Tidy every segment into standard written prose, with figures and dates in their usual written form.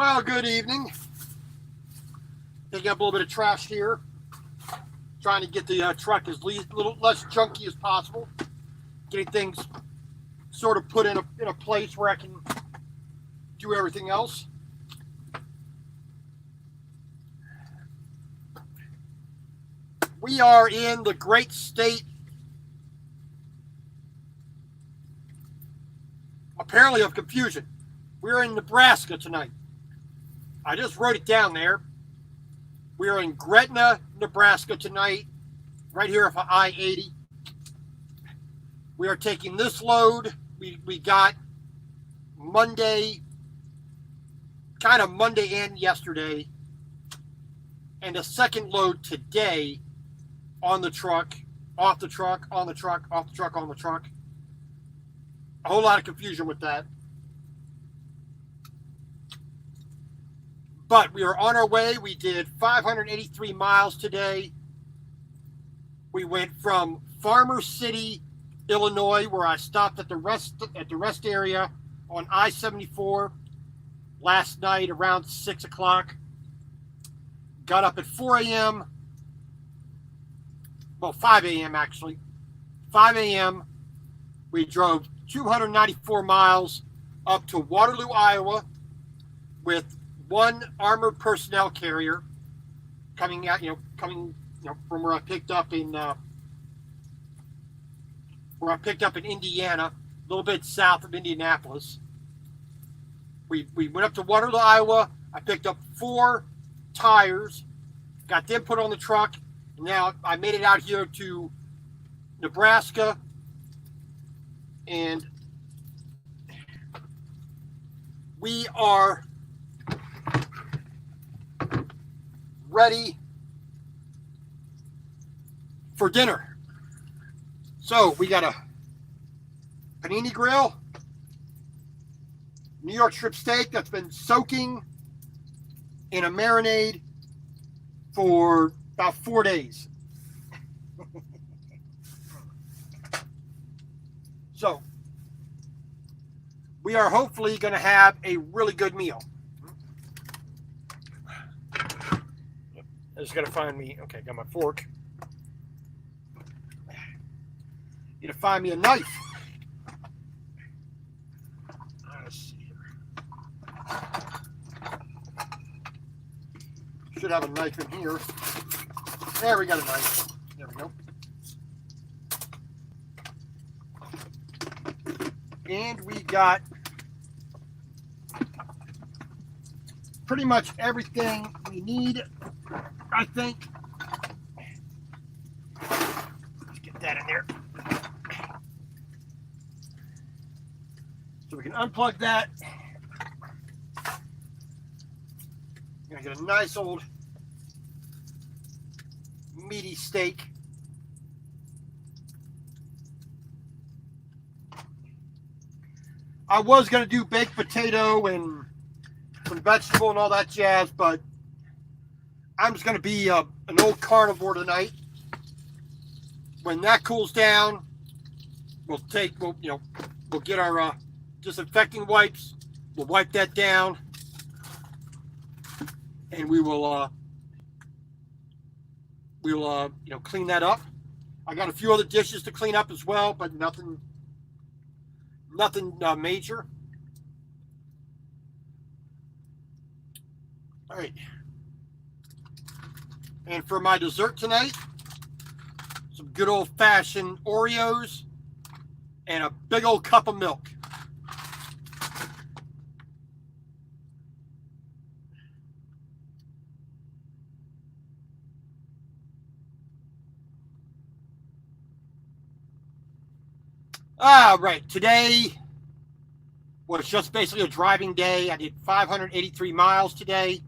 Well, good evening. Picking up a little bit of trash here. Trying to get the truck as little less junky as possible. Getting things sort of put in a place where I can do everything else. We are in the great state, apparently, of confusion. We're in Nebraska tonight. I just wrote it down there. We are in Gretna, Nebraska tonight, right here off of I-80. We are taking this load. We got Monday, kind of Monday and yesterday, and a second load today on the truck, off the truck, on the truck, off the truck, on the truck. A whole lot of confusion with that. But we are on our way. We did 583 miles today. We went from Farmer City, Illinois, where I stopped at the rest area on I-74 last night around 6 o'clock. Got up at 4 a.m. Well, 5 a.m. actually. 5 a.m. We drove 294 miles up to Waterloo, Iowa, with one armored personnel carrier coming from where I picked up in Indiana, a little bit south of Indianapolis. We went up to Waterloo, Iowa. I picked up 4 tires, got them put on the truck, and now I made it out here to Nebraska, and we are ready for dinner. So we got a panini grill, New York strip steak that's been soaking in a marinade for about 4 days. So we are hopefully going to have a really good meal. I just got to find me, okay, got my fork. Need to find me a knife. Let's see here. Should have a knife in here. There, we got a knife. There we go. And we got pretty much everything we need, I think. Let's get that in there. So we can unplug that. Gonna get a nice old meaty steak. I was gonna do baked potato and some vegetable and all that jazz, but I'm just gonna be an old carnivore tonight. When that cools down, we'll get our disinfecting wipes. We'll wipe that down, and we will clean that up. I got a few other dishes to clean up as well, but nothing major. All right. And for my dessert tonight, some good old-fashioned Oreos and a big old cup of milk. All right, today was just basically a driving day. I did 583 miles today.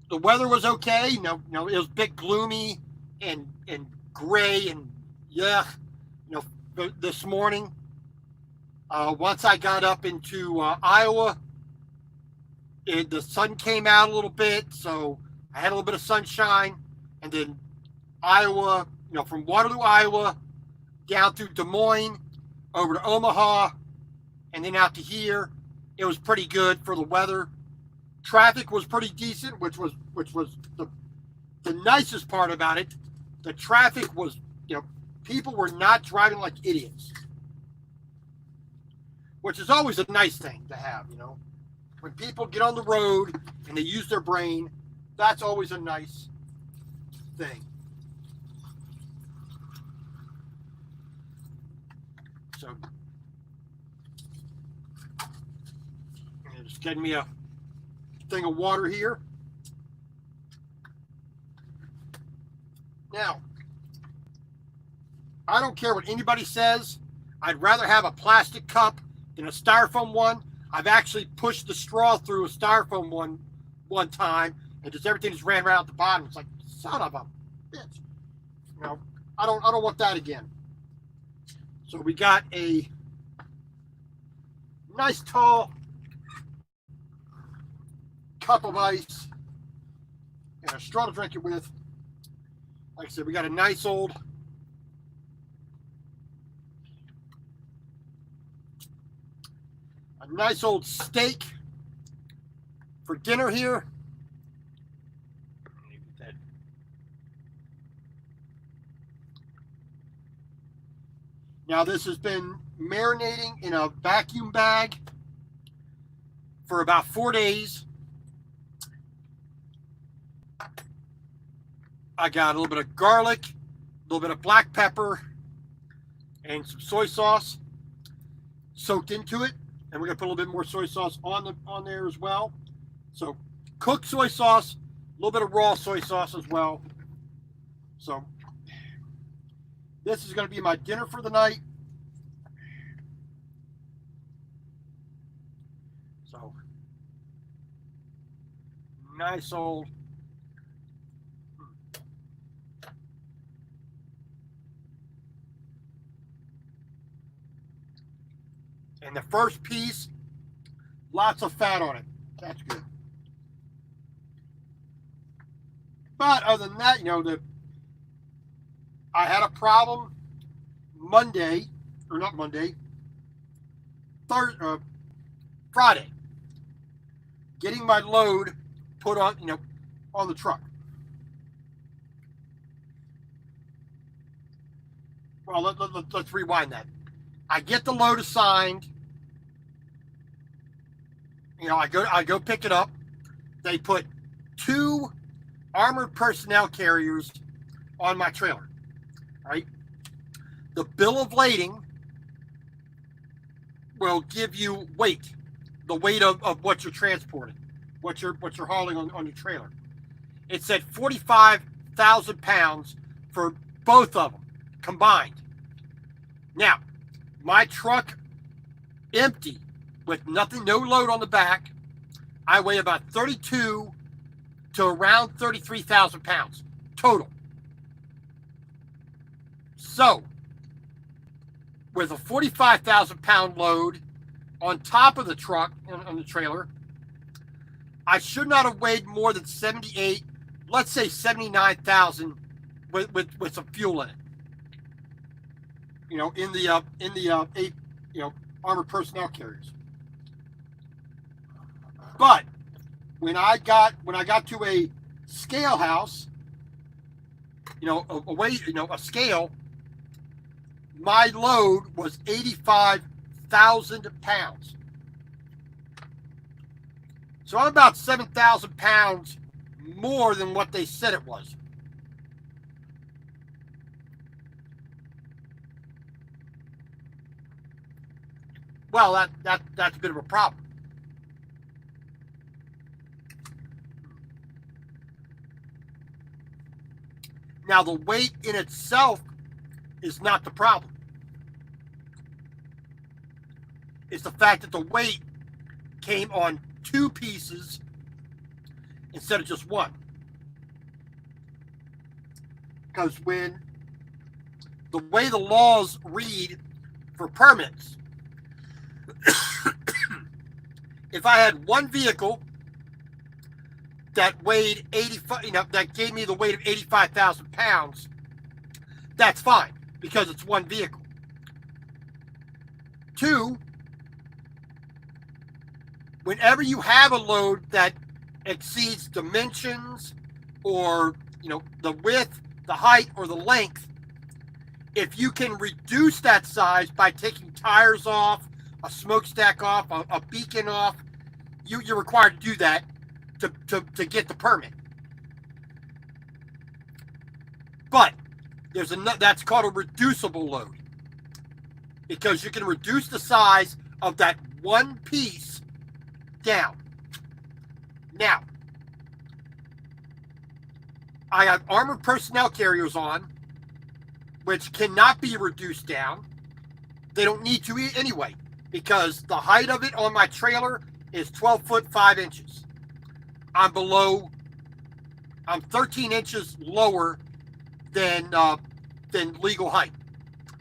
The weather was okay. No, it was a bit gloomy and gray and this morning. Once I got up into Iowa, the sun came out a little bit, so I had a little bit of sunshine. And then Iowa, from Waterloo, Iowa, down through Des Moines, over to Omaha, and then out to here. It was pretty good for the weather. Traffic was pretty decent, which was the nicest part about it. The traffic was, people were not driving like idiots, which is always a nice thing to have, When people get on the road and they use their brain, that's always a nice thing. So, just getting me a thing of water here. Now, I don't care what anybody says. I'd rather have a plastic cup than a styrofoam one. I've actually pushed the straw through a styrofoam one time, and just everything just ran right out the bottom. It's like, son of a bitch. I don't want that again. So we got a nice tall cup of ice and a straw to drink it with. Like I said, we got a nice old steak for dinner here. Now this has been marinating in a vacuum bag for about 4 days. I got a little bit of garlic, a little bit of black pepper, and some soy sauce soaked into it. And we're gonna put a little bit more soy sauce on there as well. So cooked soy sauce, a little bit of raw soy sauce as well. So this is gonna be my dinner for the night. So nice old and the first piece, lots of fat on it. That's good. But other than that, I had a problem Friday, getting my load put on the truck. Well, let's rewind that. I get the load assigned. I go pick it up. They put 2 armored personnel carriers on my trailer. Right? The bill of lading will give you weight, the weight of what you're transporting, what you're hauling on your trailer. It said 45,000 pounds for both of them combined. Now, my truck empty with nothing, no load on the back, I weigh about 32 to around 33,000 pounds total. So, with a 45,000 pound load on top of the truck, on the trailer, I should not have weighed more than 78, let's say 79,000 with some fuel in it. In the 8, armored personnel carriers. But when I got to a scale house, a scale, my load was 85,000 pounds. So I'm about 7,000 pounds more than what they said it was. Well, that's a bit of a problem. Now, the weight in itself is not the problem. It's the fact that the weight came on 2 pieces instead of just 1. Because when the way the laws read for permits, if I had 1 vehicle that weighed 85, that gave me the weight of 85,000 pounds, that's fine because it's 1 vehicle. 2, whenever you have a load that exceeds dimensions or the width, the height, or the length, if you can reduce that size by taking tires off, a smokestack off, a beacon off, you're required to do that to get the permit. But that's called a reducible load, because you can reduce the size of that one piece down. Now, I have armored personnel carriers on, which cannot be reduced down. They don't need to anyway, because the height of it on my trailer is 12 foot 5 inches. I'm 13 inches lower than legal height,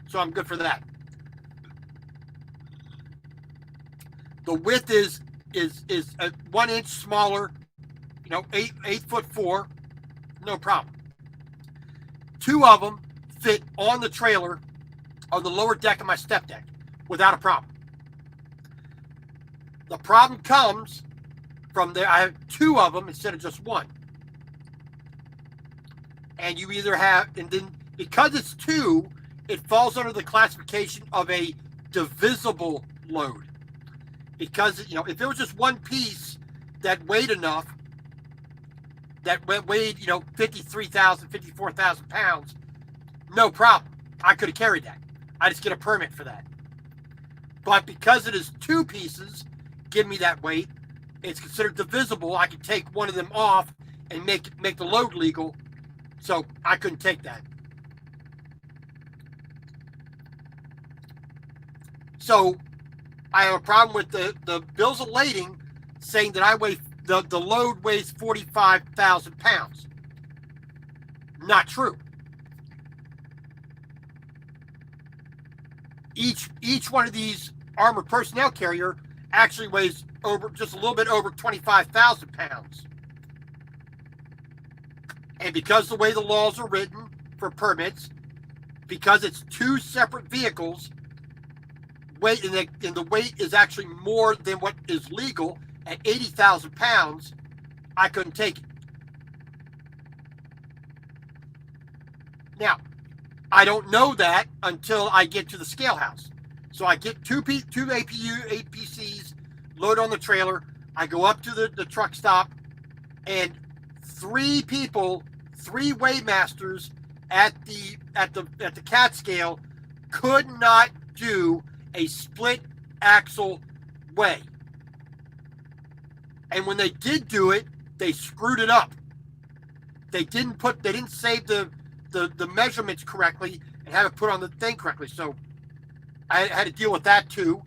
so I'm good for that. The width is 1 inch smaller, 8'4", no problem. 2 of them fit on the trailer on the lower deck of my step deck without a problem. The problem comes from there. I have 2 of them instead of just 1. And you either have, and then because it's 2, it falls under the classification of a divisible load. Because, if it was just one piece that weighed enough, that weighed, 53,000, 54,000 pounds, no problem. I could have carried that. I just get a permit for that. But because it is 2 pieces, give me that weight, it's considered divisible. I could take one of them off and make the load legal. So I couldn't take that. So I have a problem with the bills of lading saying that the load weighs 45,000 pounds. Not true. Each one of these armored personnel carrier actually weighs just a little bit over 25,000 pounds. And because the way the laws are written for permits, because it's 2 separate vehicles, weight and the weight is actually more than what is legal at 80,000 pounds, I couldn't take it. Now, I don't know that until I get to the scale house. So I get two APCs load on the trailer. I go up to the truck stop, and 3 people, 3 weighmasters at the cat scale could not do a split axle weigh. And when they did do it, they screwed it up. They didn't save the measurements correctly and have it put on the thing correctly. So I had to deal with that too.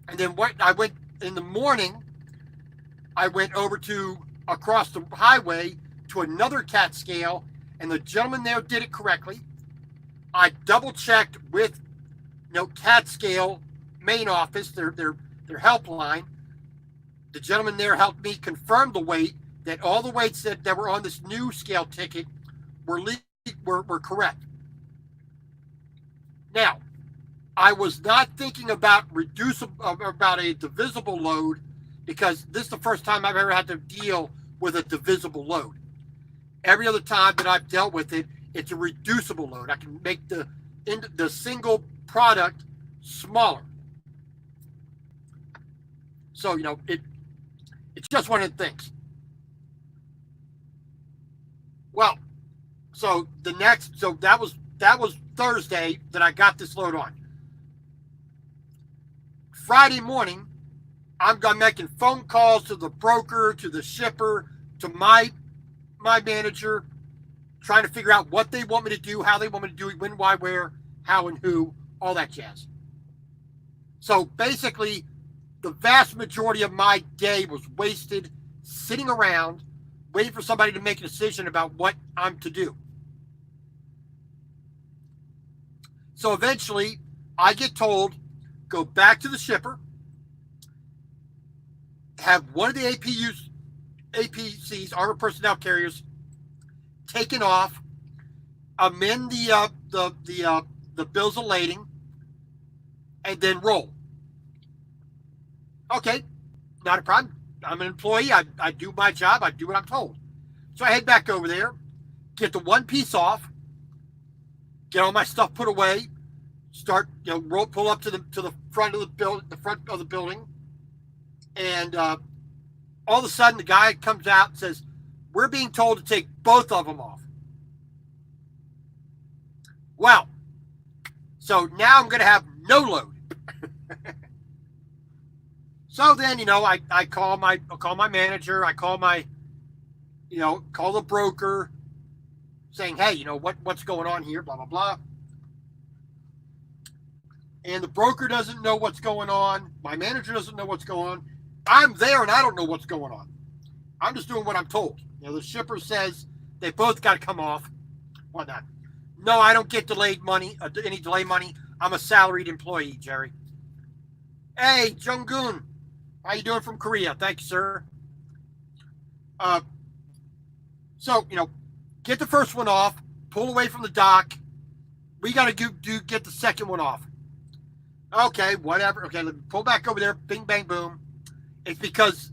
And then I went in the morning, I went over across the highway to another cat scale, and the gentleman there did it correctly. I double checked with cat scale main office, their helpline. The gentleman there helped me confirm the weight, that all the weights that were on this new scale ticket were correct. Now, I was not thinking about a divisible load, because this is the first time I've ever had to deal with a divisible load. Every other time that I've dealt with it, it's a reducible load. I can make the single product smaller. So, it's just one of the things. Well, so that was Thursday that I got this load on. Friday morning, I'm making phone calls to the broker, to the shipper, to my manager, trying to figure out what they want me to do, how they want me to do it, when, why, where, how, and who, all that jazz. So basically, the vast majority of my day was wasted sitting around waiting for somebody to make a decision about what I'm to do. So eventually, I get told, go back to the shipper, have one of the APCs, armored personnel carriers, taken off, amend the bills of lading, and then roll. Okay, Not a problem. I'm an employee. I do my job. I do what I'm told. So I head back over there, get the one piece off, get all my stuff put away, start, pull up to the front of the building, and all of a sudden the guy comes out and says, "We're being told to take both of them off." Well, so now I'm going to have no load. So then, I call my manager, I call call the broker, saying, "Hey, what's going on here, blah, blah, blah." And the broker doesn't know what's going on. My manager doesn't know what's going on. I'm there and I don't know what's going on. I'm just doing what I'm told. The shipper says they both got to come off. Whatnot. No, I don't get any delay money. I'm a salaried employee, Jerry. Hey, Jung-gun. How you doing from Korea? Thank you, sir. So, get the first one off, pull away from the dock. We got to get the second one off. Okay, whatever. Okay, let me pull back over there. Bing, bang, boom. It's because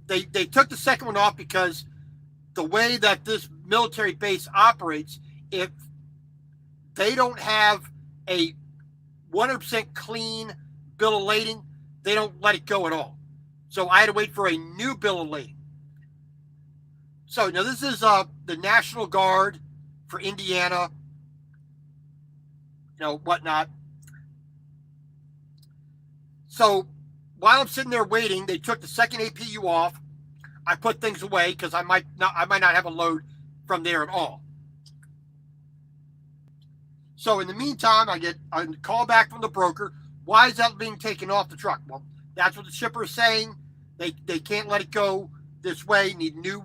they took the second one off because the way that this military base operates, if they don't have a 100% clean bill of lading, they don't let it go at all. So I had to wait for a new bill of lading. So now this is the National Guard for Indiana, whatnot. So while I'm sitting there waiting, they took the second APU off. I put things away because I might not have a load from there at all. So in the meantime, I get a call back from the broker. Why is that being taken off the truck? Well, that's what the shipper is saying. They can't let it go this way. Need a new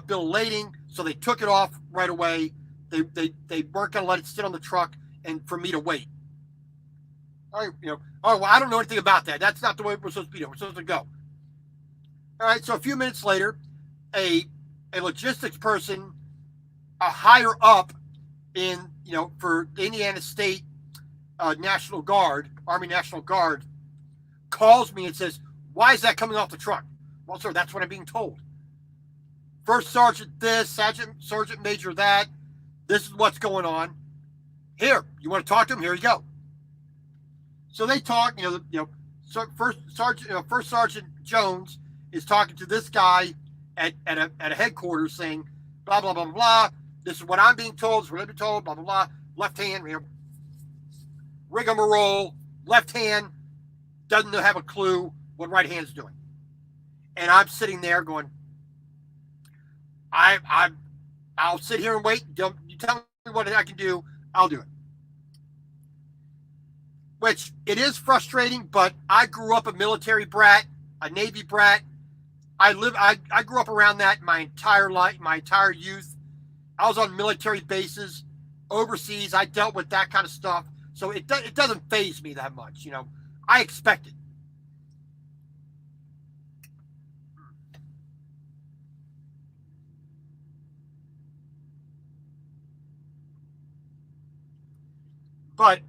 bill of lading. So they took it off right away. They weren't going to let it sit on the truck and for me to wait. Oh, well, I don't know anything about that. That's not the way we're supposed to be doing. We're supposed to go. All right. So a few minutes later, a logistics person, a higher up in, for the Indiana State National Guard, Army National Guard, calls me and says, "Why is that coming off the truck?" Well, sir, that's what I'm being told. First sergeant this, sergeant major that. This is what's going on. Here, you want to talk to him? Here you go. So they talk. First Sergeant Jones is talking to this guy at a headquarters, saying, "Blah blah blah blah. This is what I'm being told. This is what I've been told. Blah blah blah." Left hand, rigmarole. Left hand doesn't have a clue what right hand's doing, and I'm sitting there going, I'll sit here and wait. You tell me what I can do, I'll do it. Which it is frustrating, but I grew up a military brat, a Navy brat. I grew up around that my entire life, my entire youth. I was on military bases overseas. I dealt with that kind of stuff, so it doesn't faze me that much. I expect it. But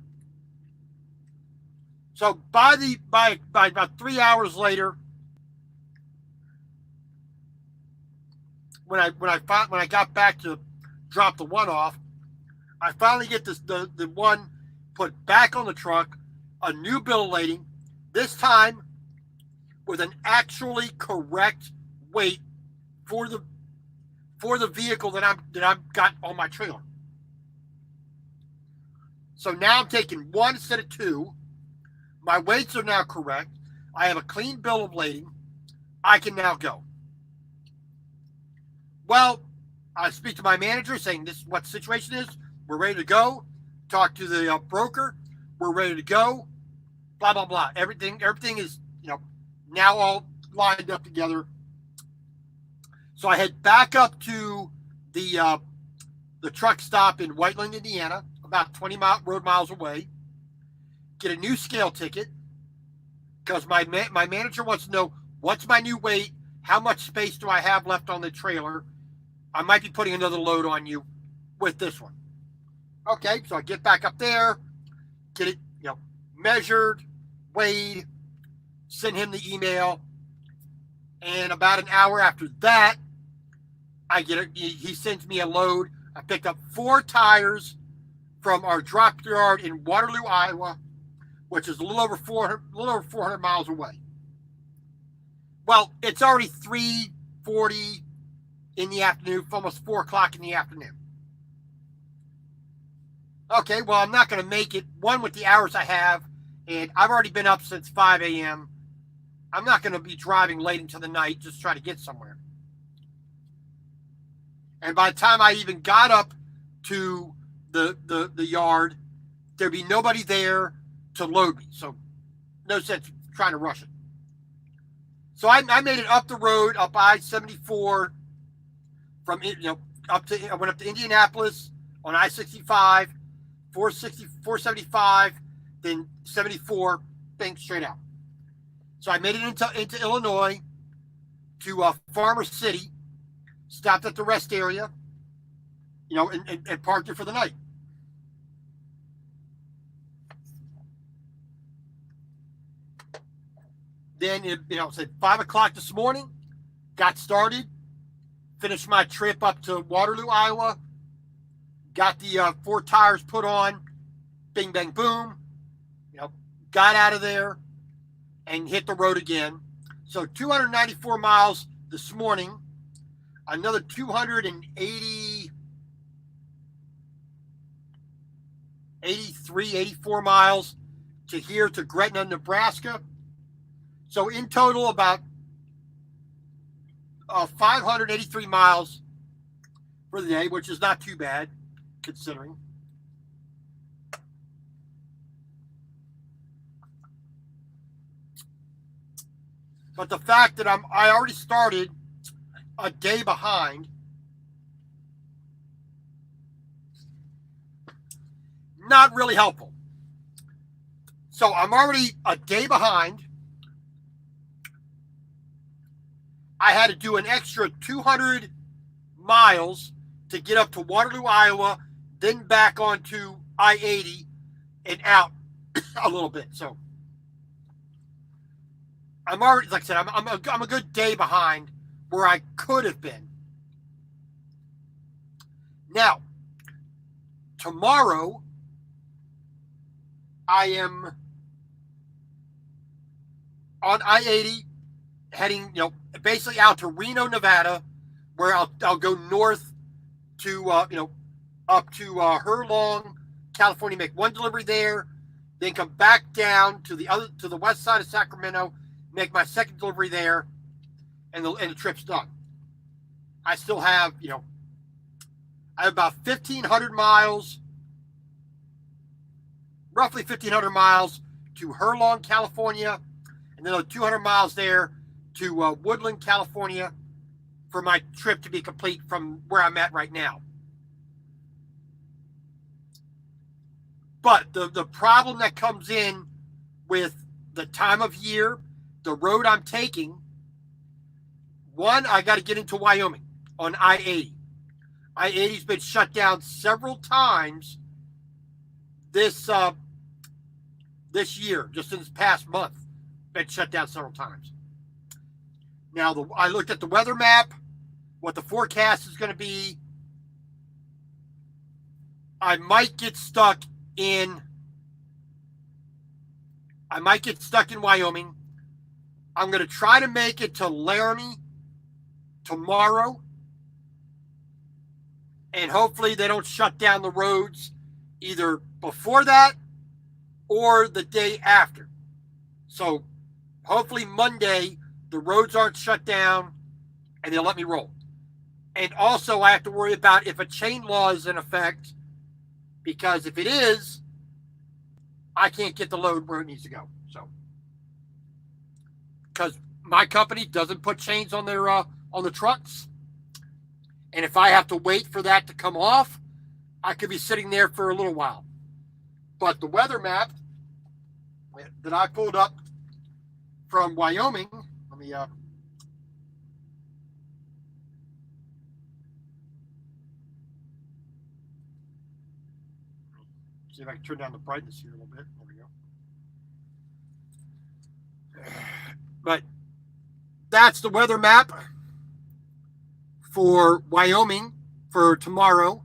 so by about 3 hours later, when I got back to drop the one off, I finally get the one put back on the truck, a new bill of lading, this time with an actually correct weight for the vehicle that I've got on my trailer. So now I'm taking one instead of two. My weights are now correct. I have a clean bill of lading. I can now go. Well, I speak to my manager saying this is what the situation is. We're ready to go. Talk to the broker. We're ready to go. Blah, blah, blah. Everything is, now all lined up together. So I head back up to the truck stop in Whiteland, Indiana, about 20 road miles away. Get a new scale ticket because my manager wants to know what's my new weight, how much space do I have left on the trailer. I might be putting another load on you with this one. Okay, so I get back up there, get it, measured, weighed, send him the email. And about an hour after that, he sends me a load. I picked up 4 tires from our drop yard in Waterloo, Iowa, which is a little over 400 miles away. Well, it's already 3:40 in the afternoon, almost 4 o'clock in the afternoon. Okay, well, I'm not going to make it, one, with the hours I have, and I've already been up since 5 a.m. I'm not going to be driving late into the night just to try to get somewhere. And by the time I even got up to the yard, there'd be nobody there to load me. So no sense trying to rush it. So I made it up the road, up I-74, from, I went up to Indianapolis on I-65, 475, then 74, bang, straight out. So I made it into Illinois to Farmer City, stopped at the rest area, and parked there for the night. Then, it's at 5 o'clock this morning, got started, finished my trip up to Waterloo, Iowa, got the 4 tires put on, bing, bang, boom, got out of there and hit the road again. So 294 miles this morning, another 84 miles to here to Gretna, Nebraska. So in total, about 583 miles for the day, which is not too bad considering. But the fact that I already started a day behind, not really helpful. So I'm already a day behind. I had to do an extra 200 miles to get up to Waterloo, Iowa, then back onto I-80 and out a little bit. So I'm already, like I said, I'm a good day behind where I could have been. Now, tomorrow, I am on I-80 heading, basically out to Reno, Nevada, where I'll go north to, up to Herlong, California, make one delivery there, then come back down to the west side of Sacramento, make my second delivery there, and the trip's done. I still have, I have about 1,500 miles, roughly 1,500 miles to Herlong, California, and then 200 miles there to Woodland, California, for my trip to be complete from where I'm at right now. But the problem that comes in with the time of year, the road I'm taking, one, I got to get into Wyoming on I-80. I-80's been shut down several times this year, just in this past month. Been shut down several times. Now, I looked at the weather map, what the forecast is going to be. I might get stuck in Wyoming. I'm going to try to make it to Laramie tomorrow. And hopefully they don't shut down the roads either before that or the day after. So hopefully Monday the roads aren't shut down and they'll let me roll. And also I have to worry about if a chain law is in effect, because if it is, I can't get the load where it needs to go. So, because my company doesn't put chains on their on the trucks, and if I have to wait for that to come off, I could be sitting there for a little while. But the weather map that I pulled up from Wyoming, let me see if I can turn down the brightness here a little bit. There we go. But that's the weather map for Wyoming for tomorrow.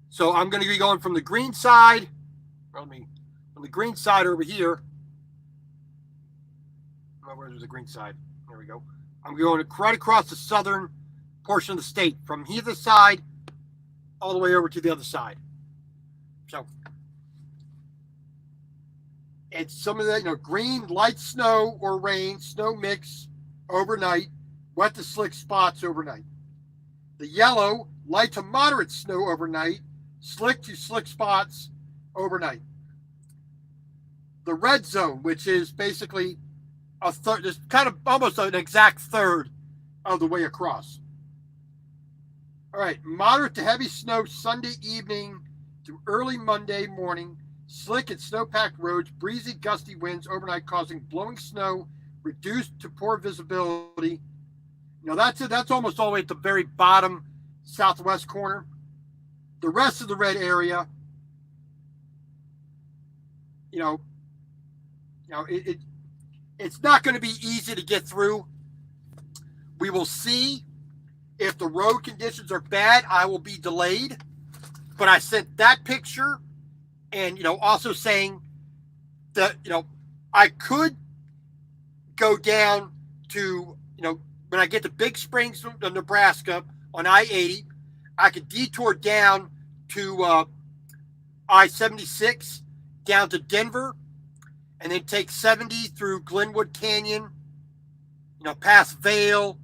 So I'm going to be going from the green side, from the green side over here. Oh, where's the green side? There we go. I'm going right across the southern portion of the state, from either side all the way over to the other side. So it's some of that, green, light snow or rain, snow mix overnight, wet to slick spots overnight. The yellow, light to moderate snow overnight, slick to slick spots overnight. The red zone, which is basically a third, just kind of almost an exact third of the way across. All right, moderate to heavy snow Sunday evening to early Monday morning. Slick and snow-packed roads, breezy, gusty winds overnight causing blowing snow, reduced to poor visibility. That's almost all the way at the very bottom southwest corner. The rest of the red area, it's not going to be easy to get through. We will see. If the road conditions are bad, I will be delayed. But I sent that picture, and also saying that I could go down to when I get to Big Springs, Nebraska on I-80, I could detour down to I-76 down to Denver, and then take 70 through Glenwood Canyon, past Vale,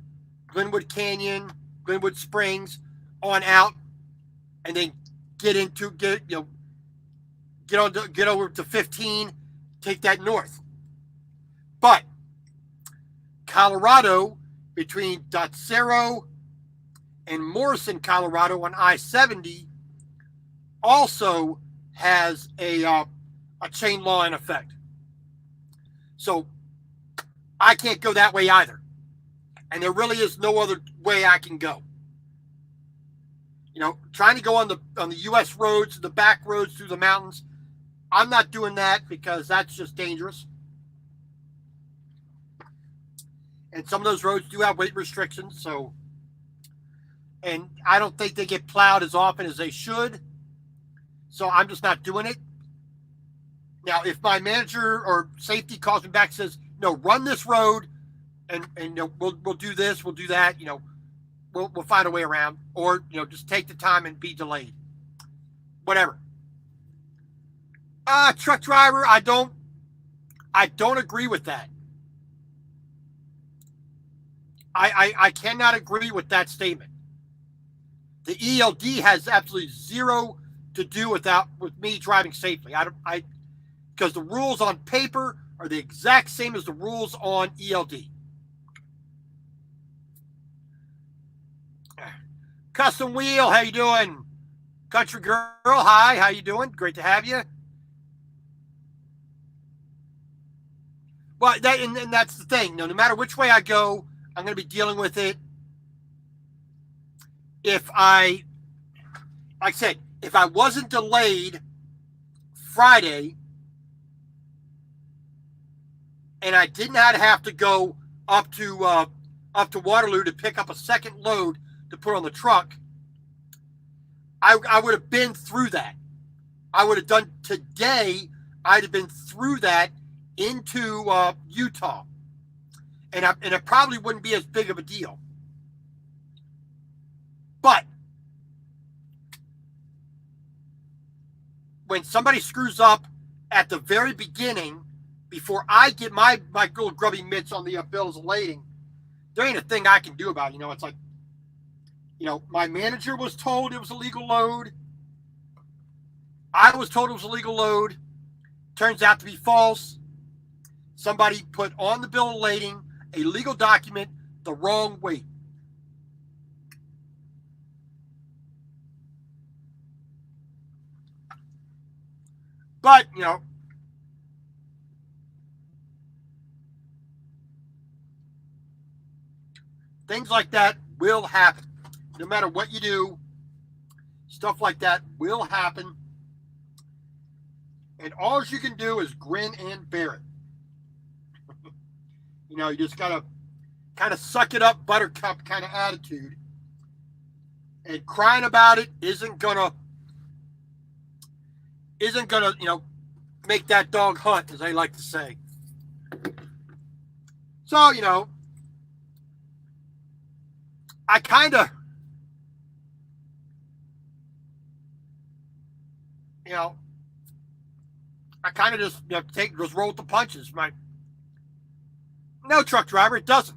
Glenwood Canyon, Glenwood Springs, on out, and then get over to 15, take that north. But Colorado, between Dotsero and Morrison, Colorado on I-70, also has a chain law in effect. So I can't go that way either. And there really is no other way I can go. Trying to go on the U.S. roads, the back roads through the mountains, I'm not doing that because that's just dangerous. And some of those roads do have weight restrictions, and I don't think they get plowed as often as they should. So I'm just not doing it. Now, if my manager or safety calls me back and says, no, run this road, and we'll do this, we'll do that, we'll find a way around, or just take the time and be delayed. Whatever. Truck driver, I don't agree with that. I cannot agree with that statement. The ELD has absolutely zero to do with me driving safely. Because the rules on paper are the exact same as the rules on ELD. Custom Wheel, how you doing? Country Girl, hi, how you doing? Great to have you. Well, and that's the thing. No matter which way I go, I'm going to be dealing with it. Like I said, if I wasn't delayed Friday and I did not have to go up to Waterloo to pick up a second load to put on the truck, I would have been through that. I would have done today. I'd have been through that into Utah, and it probably wouldn't be as big of a deal. But when somebody screws up at the very beginning, before I get my little grubby mitts on the bills of lading, there ain't a thing I can do about it. It's like, my manager was told it was a legal load. I was told it was a legal load. Turns out to be false. Somebody put on the bill of lading a legal document the wrong weight. But, things like that will happen. No matter what you do, stuff like that will happen. And all you can do is grin and bear it. You know, you just gotta kind of suck it up, buttercup kind of attitude. And crying about it isn't gonna, you know, make that dog hunt, as I like to say. So, you know, I kind of, you know, just, you know, just roll with the punches. No, truck driver, it doesn't.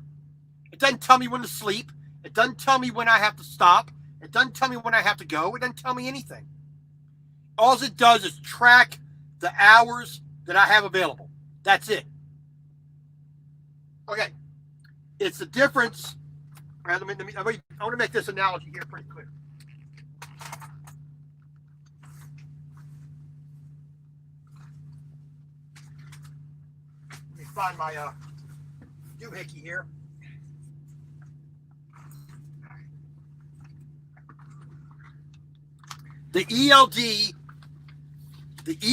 It doesn't tell me when to sleep. It doesn't tell me when I have to stop. It doesn't tell me when I have to go. It doesn't tell me anything. All it does is track the hours that I have available. That's it. Okay. It's the difference. I want to make this analogy here pretty clear. Let me find my doohickey here. The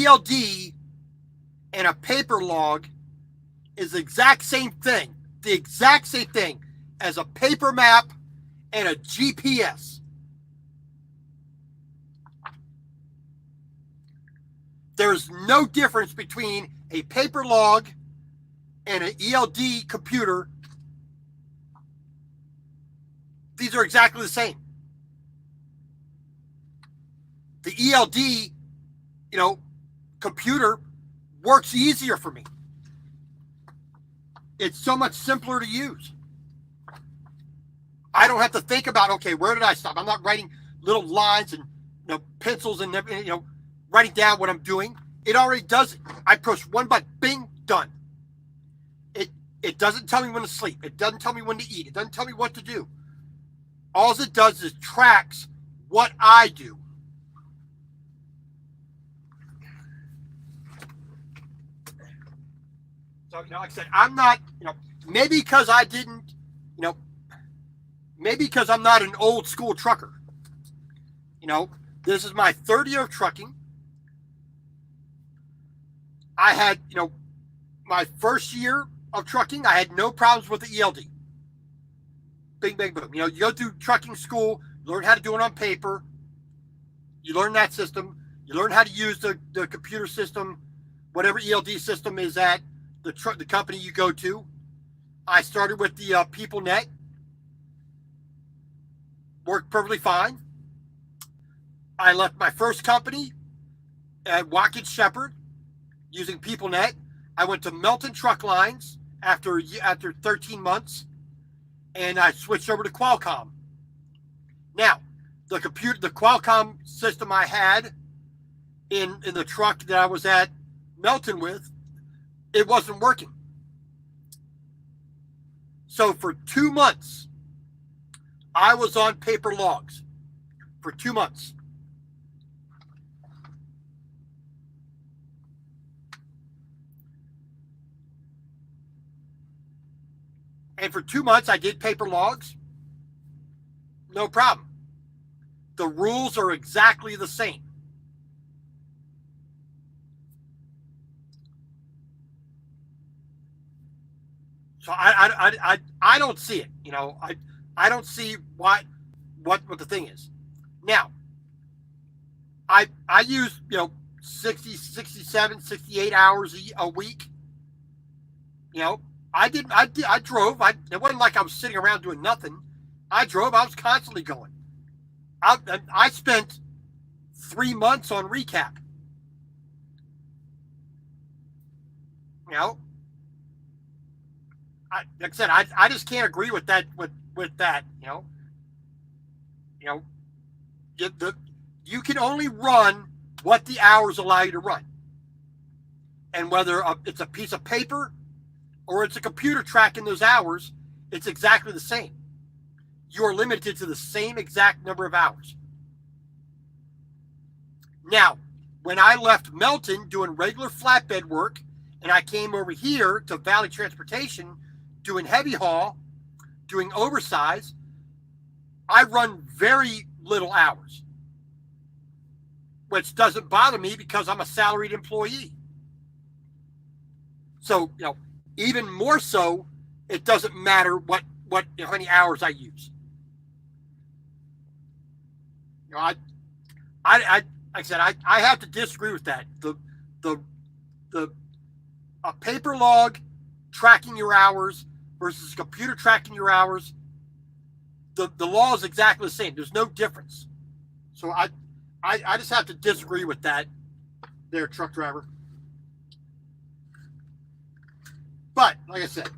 ELD and a paper log is the exact same thing as a paper map and a GPS. There's no difference between a paper log and an ELD computer. These are exactly the same. The ELD, you know, computer works easier for me. It's so much simpler to use. I don't have to think about, okay, where did I stop? I'm not writing little lines and, you know, pencils and, you know, writing down what I'm doing. It already does it. I push one button, bing, done. It doesn't tell me when to sleep. It doesn't tell me when to eat. It doesn't tell me what to do. All it does is tracks what I do. So, you know, like I said, I'm not, you know, maybe because I didn't, you know, maybe because I'm not an old school trucker. You know, this is my third year of trucking. I had, you know, my first year of trucking, I had no problems with the ELD. Bing, bang, boom. You know, you go through trucking school, learn how to do it on paper. You learn that system. You learn how to use the computer system, whatever ELD system is at the company you go to. I started with the PeopleNet. Worked perfectly fine. I left my first company at Watkins Shepherd using PeopleNet. I went to Melton Truck Lines after 13 months, and I switched over to Qualcomm. Now, the Qualcomm system I had in the truck that I was at Melton with, it wasn't working. So for 2 months, I was on paper logs for 2 months. And for 2 months, I did paper logs. No problem. The rules are exactly the same. So I don't see it. You know, I don't see what the thing is. Now, I use, you know, 60, 67, 68 hours a week. You know, I drove. It wasn't like I was sitting around doing nothing. I drove. I was constantly going. I spent 3 months on recap. You know, like I said, I just can't agree with that. With that, you know, you can only run what the hours allow you to run, and whether it's a piece of paper or it's a computer tracking those hours, it's exactly the same. You are limited to the same exact number of hours. Now, when I left Melton doing regular flatbed work, and I came over here to Valley Transportation doing heavy haul, doing oversize, I run very little hours, which doesn't bother me because I'm a salaried employee. So, you know, even more so it doesn't matter how many hours I use. You know, like I said, I have to disagree with that. A paper log tracking your hours versus a computer tracking your hours, the law is exactly the same. There's no difference. So I just have to disagree with that there, truck driver. But, like I said,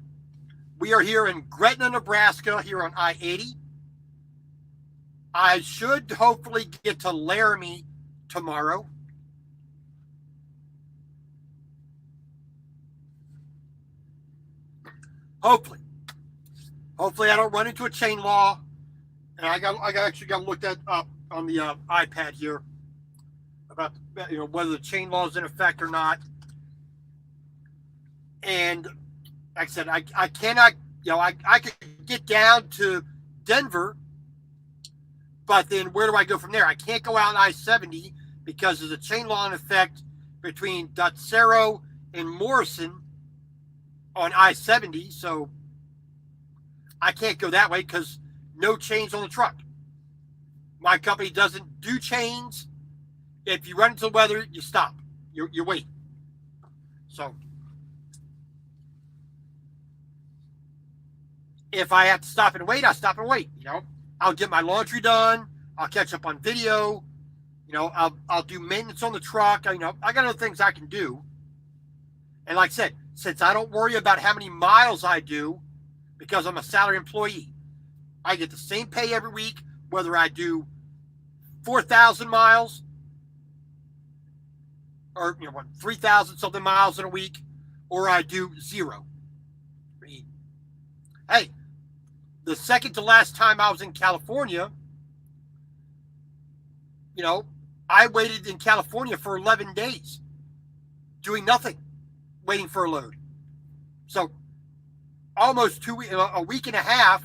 we are here in Gretna, Nebraska, here on I-80. I should hopefully get to Laramie tomorrow. Hopefully I don't run into a chain law. And I actually got looked at up on the iPad here about whether the chain law is in effect or not. And like I said, I cannot, I could get down to Denver, but then where do I go from there? I can't go out on I-70 because there's a chain law in effect between Dotsero and Morrison on I-70, so I can't go that way because no chains on the truck. My company doesn't do chains. If you run into the weather, you stop. You wait. So if I have to stop and wait, I stop and wait. I'll get my laundry done. I'll catch up on video. I'll do maintenance on the truck. I got other things I can do. And like I said, since I don't worry about how many miles I do because I'm a salary employee, I get the same pay every week, whether I do 4,000 miles or 3,000 something miles in a week, or I do 0. Hey, the second to last time I was in California, I waited in California for 11 days doing nothing, waiting for a load. So almost a week and a half,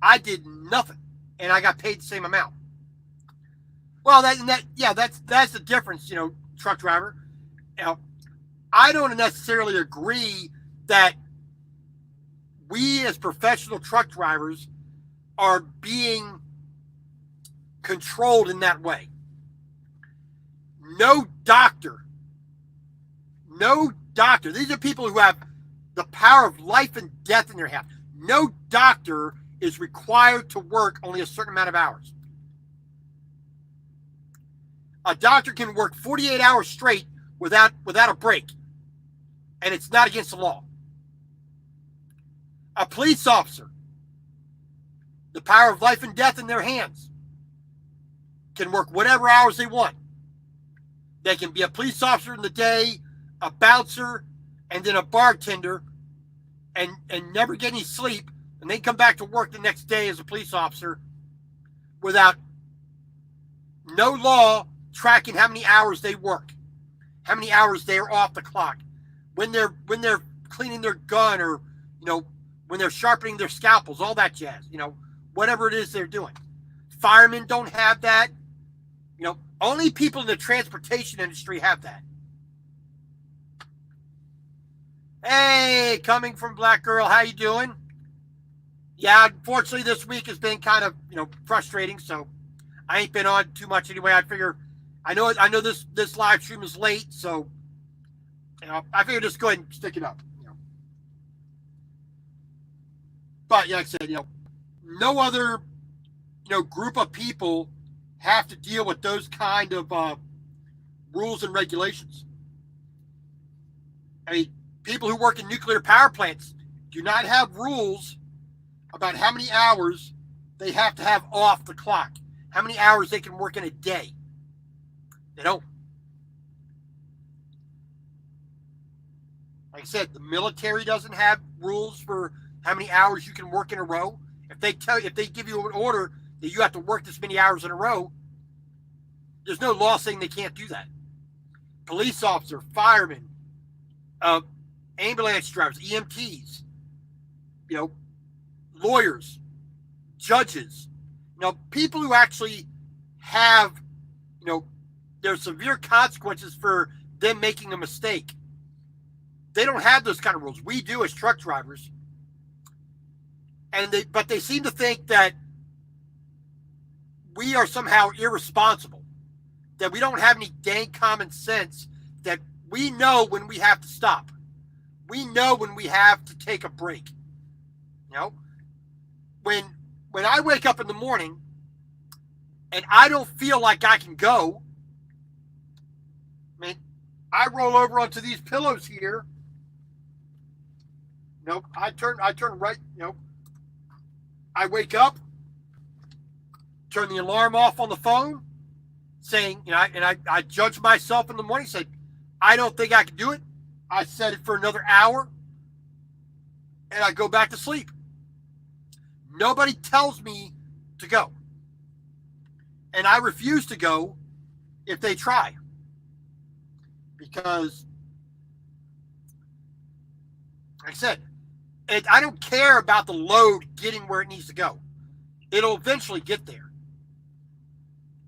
I did nothing, and I got paid the same amount. Well, that's the difference, truck driver. I don't necessarily agree that we as professional truck drivers are being controlled in that way. No doctor. These are people who have the power of life and death in their hands. No doctor is required to work only a certain amount of hours. A doctor can work 48 hours straight without a break, and it's not against the law. A police officer, the power of life and death in their hands, can work whatever hours they want. They can be a police officer in the day, a bouncer, and then a bartender, and never get any sleep, and then come back to work the next day as a police officer without no law tracking how many hours they work, how many hours they're off the clock, when they're cleaning their gun, or when they're sharpening their scalpels, all that jazz, whatever it is they're doing. Firemen don't have that. Only people in the transportation industry have that. Hey, coming from Black Girl, how you doing? Yeah, unfortunately this week has been kind of, frustrating, so I ain't been on too much anyway. I figure, I know this live stream is late, so I figured just go ahead and stick it up. But like I said, no other group of people have to deal with those kind of rules and regulations. I mean, people who work in nuclear power plants do not have rules about how many hours they have to have off the clock, how many hours they can work in a day. They don't. Like I said, the military doesn't have rules for how many hours you can work in a row. If they give you an order that you have to work this many hours in a row, there's no law saying they can't do that. Police officer, firemen, ambulance drivers, EMTs, lawyers, judges, people who actually have, there's severe consequences for them making a mistake. They don't have those kind of rules. We do as truck drivers. but they seem to think that we are somehow irresponsible, that we don't have any dang common sense, that we know when we have to stop. We know when we have to take a break. You know, when I wake up in the morning and I don't feel like I can go, I mean, I roll over onto these pillows here. I turn right. I wake up, turn the alarm off on the phone, saying, I judge myself in the morning, say, I don't think I can do it. I set it for another hour, and I go back to sleep. Nobody tells me to go. And I refuse to go if they try. Because, like I said, I don't care about the load getting where it needs to go. It'll eventually get there.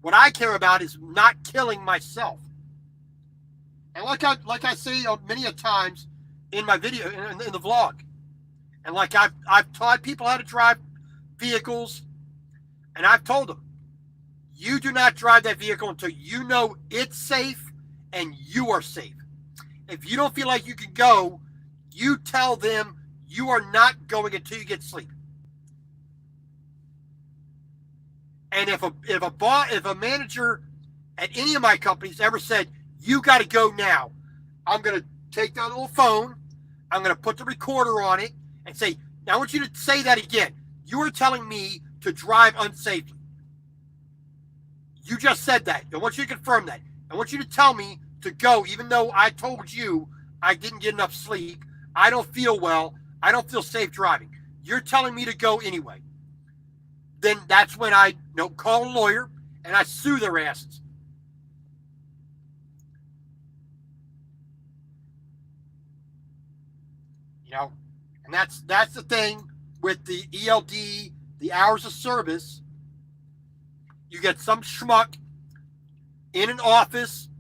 What I care about is not killing myself. And like I say many a times in my video, in the vlog, and like I've taught people how to drive vehicles, and I've told them, you do not drive that vehicle until you know it's safe and you are safe. If you don't feel like you can go, you tell them you are not going until you get sleep. And if a manager at any of my companies ever said, you got to go now, I'm going to take that little phone, I'm going to put the recorder on it and say, now I want you to say that again. You are telling me to drive unsafely. You just said that. I want you to confirm that. I want you to tell me to go, even though I told you I didn't get enough sleep, I don't feel well, I don't feel safe driving. You're telling me to go anyway. Then that's when I call a lawyer and I sue their asses. And that's the thing with the ELD, the hours of service. You get some schmuck in an office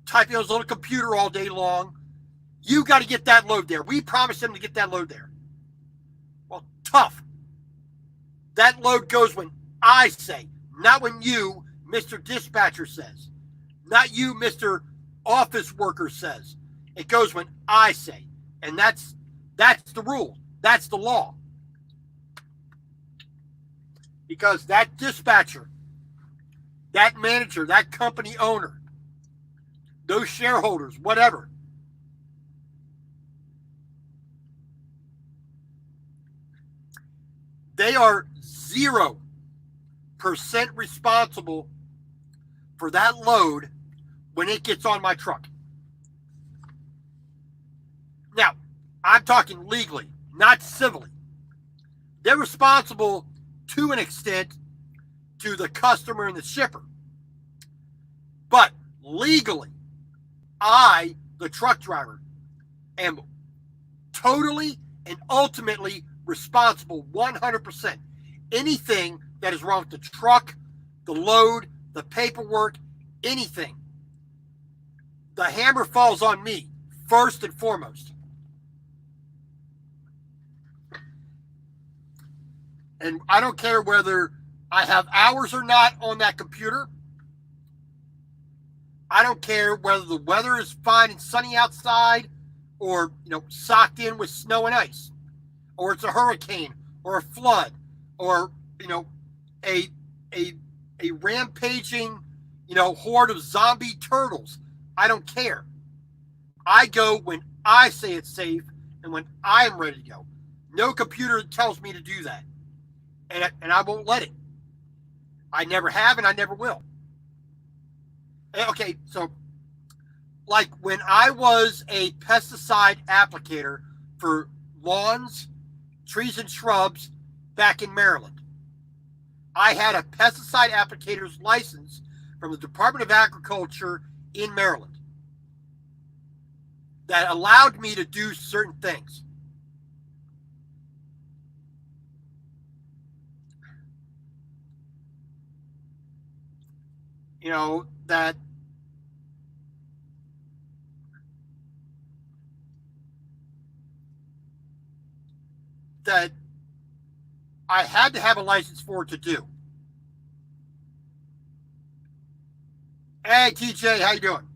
typing on his little computer all day long. You got to get that load there. We promised him to get that load there. Well, tough. That load goes when I say, not when you, Mr. Dispatcher, says. Not you, Mr. Office Worker, says. It goes when I say. And that's the rule. That's the law. Because that dispatcher, that manager, that company owner, those shareholders, whatever, they are 0% responsible for that load when it gets on my truck. Now, I'm talking legally, not civilly. They're responsible to an extent to the customer and the shipper. But legally, I, the truck driver, am totally and ultimately responsible 100%. Anything that is wrong with the truck, the load, the paperwork, anything, the hammer falls on me first and foremost. And I don't care whether I have hours or not on that computer. I don't care whether the weather is fine and sunny outside or, socked in with snow and ice, or it's a hurricane or a flood or, a rampaging, horde of zombie turtles. I don't care. I go when I say it's safe and when I'm ready to go. No computer tells me to do that. And I won't let it. I never have and I never will. Okay, so like when I was a pesticide applicator for lawns, trees, and shrubs back in Maryland, I had a pesticide applicator's license from the Department of Agriculture in Maryland that allowed me to do certain things. That I had to have a license for it to do. Hey, TJ, how you doing?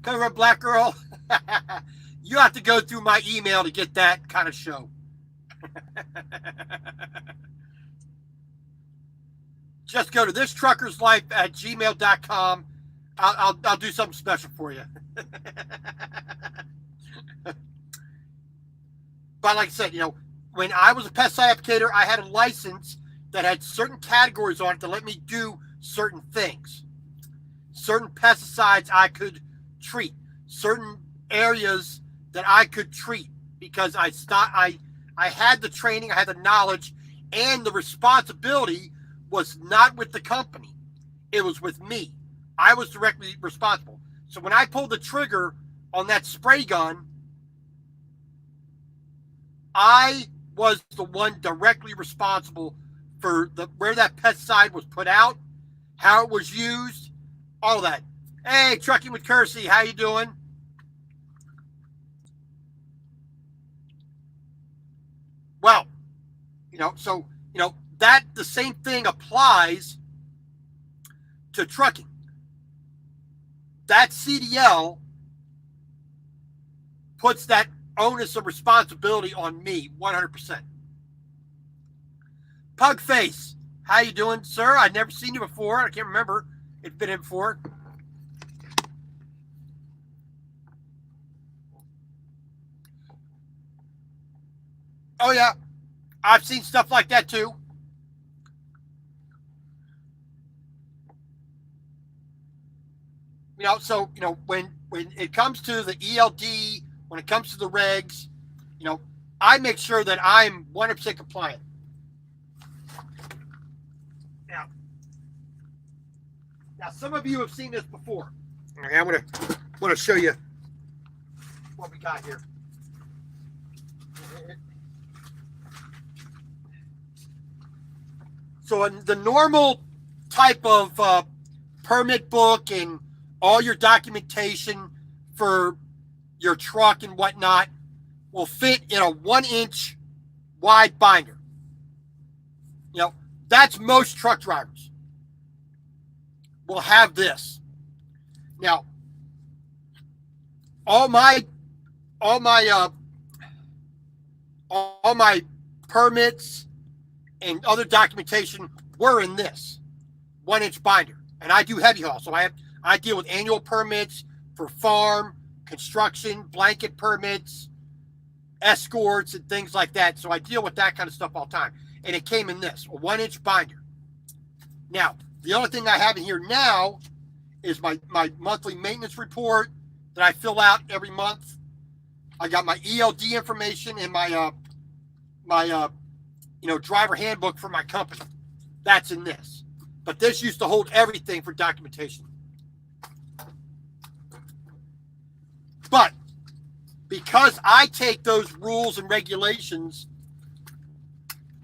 Come from Black Girl. You have to go through my email to get that kind of show. Just go to thistruckerslife@gmail.com. I'll do something special for you. But like I said, when I was a pesticide applicator, I had a license that had certain categories on it to let me do certain things. Certain pesticides I could treat, certain areas that I could treat, because I had the training, I had the knowledge, and the responsibility was not with the company. It was with me. I was directly responsible. So when I pulled the trigger on that spray gun, I was the one directly responsible for where that pesticide was put out, how it was used, all that. Hey, Trucking with Kersey, how you doing? Well, that the same thing applies to trucking. That CDL puts that onus of responsibility on me 100%. Pugface, how you doing, sir? I've never seen you before. I can't remember. It's been in before. Oh, yeah. I've seen stuff like that, too. When it comes to the ELD, when it comes to the regs, I make sure that I'm 100% compliant. Now, some of you have seen this before. Okay, I'm want to show you what we got here. So in the normal type of permit book and all your documentation for your truck and whatnot will fit in a 1-inch wide binder. That's most truck drivers will have this. Now, all my permits and other documentation were in this 1-inch binder, and I do heavy haul, so I deal with annual permits for farm, construction, blanket permits, escorts, and things like that. So I deal with that kind of stuff all the time. And it came in this, a 1-inch binder. Now, the only thing I have in here now is my monthly maintenance report that I fill out every month. I got my ELD information and my driver handbook for my company. That's in this. But this used to hold everything for documentation. But because I take those rules and regulations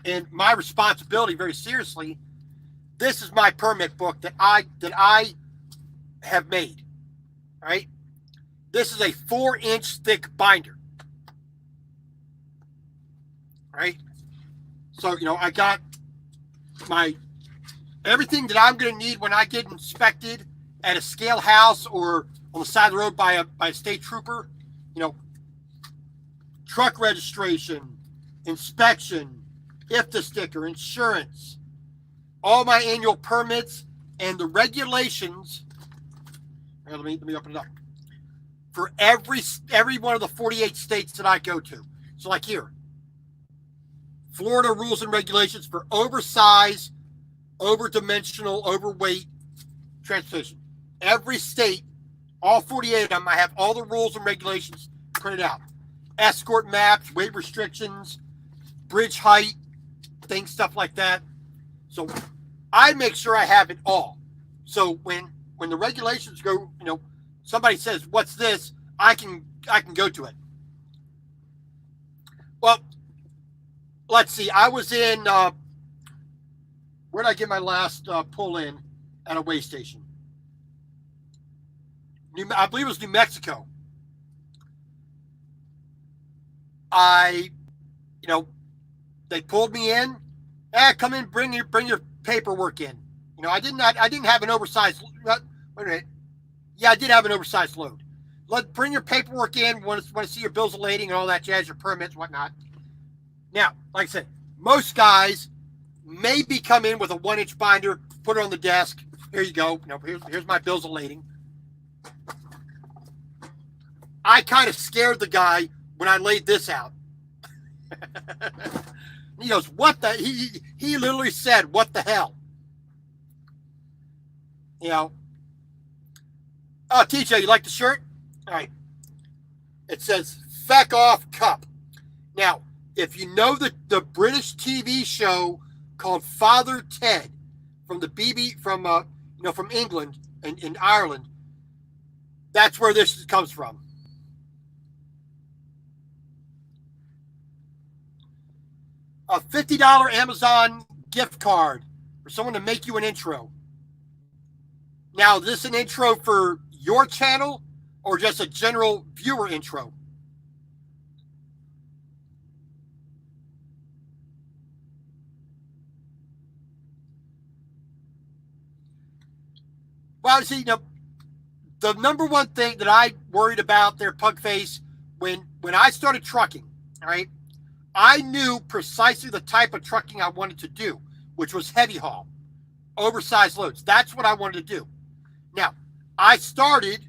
and my responsibility very seriously, this is my permit book that I have made. Right? This is a 4-inch thick binder. Right? So, I got everything that I'm going to need when I get inspected at a scale house or on the side of the road by a state trooper. Truck registration, inspection, IFTA sticker, insurance, all my annual permits, and the regulations. Let me open it up. For every one of the 48 states that I go to. So like here, Florida rules and regulations for oversized, overdimensional, overweight transportation. Every state, all 48 of them, I have all the rules and regulations printed out. Escort maps, weight restrictions, bridge height, things, stuff like that. So I make sure I have it all. So when the regulations go, somebody says, "What's this?" I can go to it. Well, let's see. I was in where did I get my last pull in at a weigh station? I believe it was New Mexico. I, you know, they pulled me in. Come in, bring your paperwork in. I didn't have an oversized. Wait a minute. Yeah, I did have an oversized load. Bring your paperwork in. Want to see your bills of lading and all that jazz, your permits, whatnot. Now, like I said, most guys maybe come in with a 1-inch binder, put it on the desk. Here you go. Here's my bills of lading. I kind of scared the guy when I laid this out. He goes, "What the?" He literally said, "What the hell?" Oh, TJ, you like the shirt? All right. It says "Feck Off Cup." Now, if you know the British TV show called Father Ted from the from England and Ireland, that's where this comes from. A $50 Amazon gift card for someone to make you an intro. Now, is this an intro for your channel or just a general viewer intro? Well, see, the number one thing that I worried about there, Pugface, when I started trucking, all right, I knew precisely the type of trucking I wanted to do, which was heavy haul, oversized loads. That's what I wanted to do. Now, I started,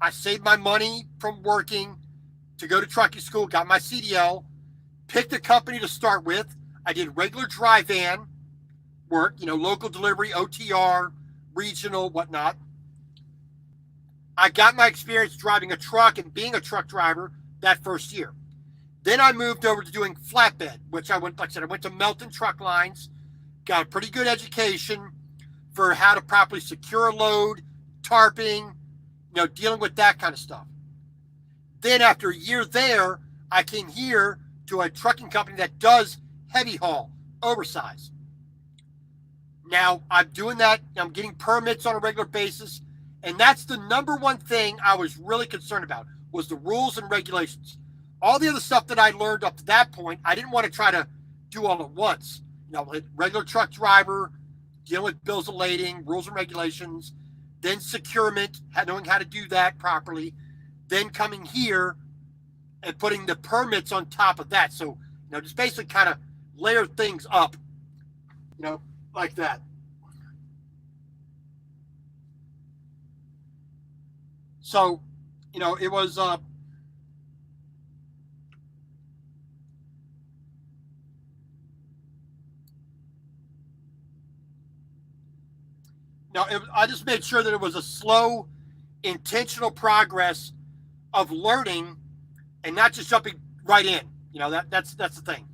I saved my money from working to go to trucking school, got my CDL, picked a company to start with. I did regular dry van work, local delivery, OTR, regional, whatnot. I got my experience driving a truck and being a truck driver that first year. Then I moved over to doing flatbed, which I went to Melton Truck Lines, got a pretty good education for how to properly secure a load, tarping, dealing with that kind of stuff. Then after a year there, I came here to a trucking company that does heavy haul, oversized. Now I'm doing that. I'm getting permits on a regular basis. And that's the number one thing I was really concerned about was the rules and regulations. All the other stuff that I learned up to that point, I didn't want to try to do all at once. Regular truck driver, dealing with bills of lading, rules and regulations, then securement, knowing how to do that properly, then coming here and putting the permits on top of that. So, just basically kind of layer things up, like that. So, it was I just made sure that it was a slow, intentional progress of learning and not just jumping right in. That's the thing.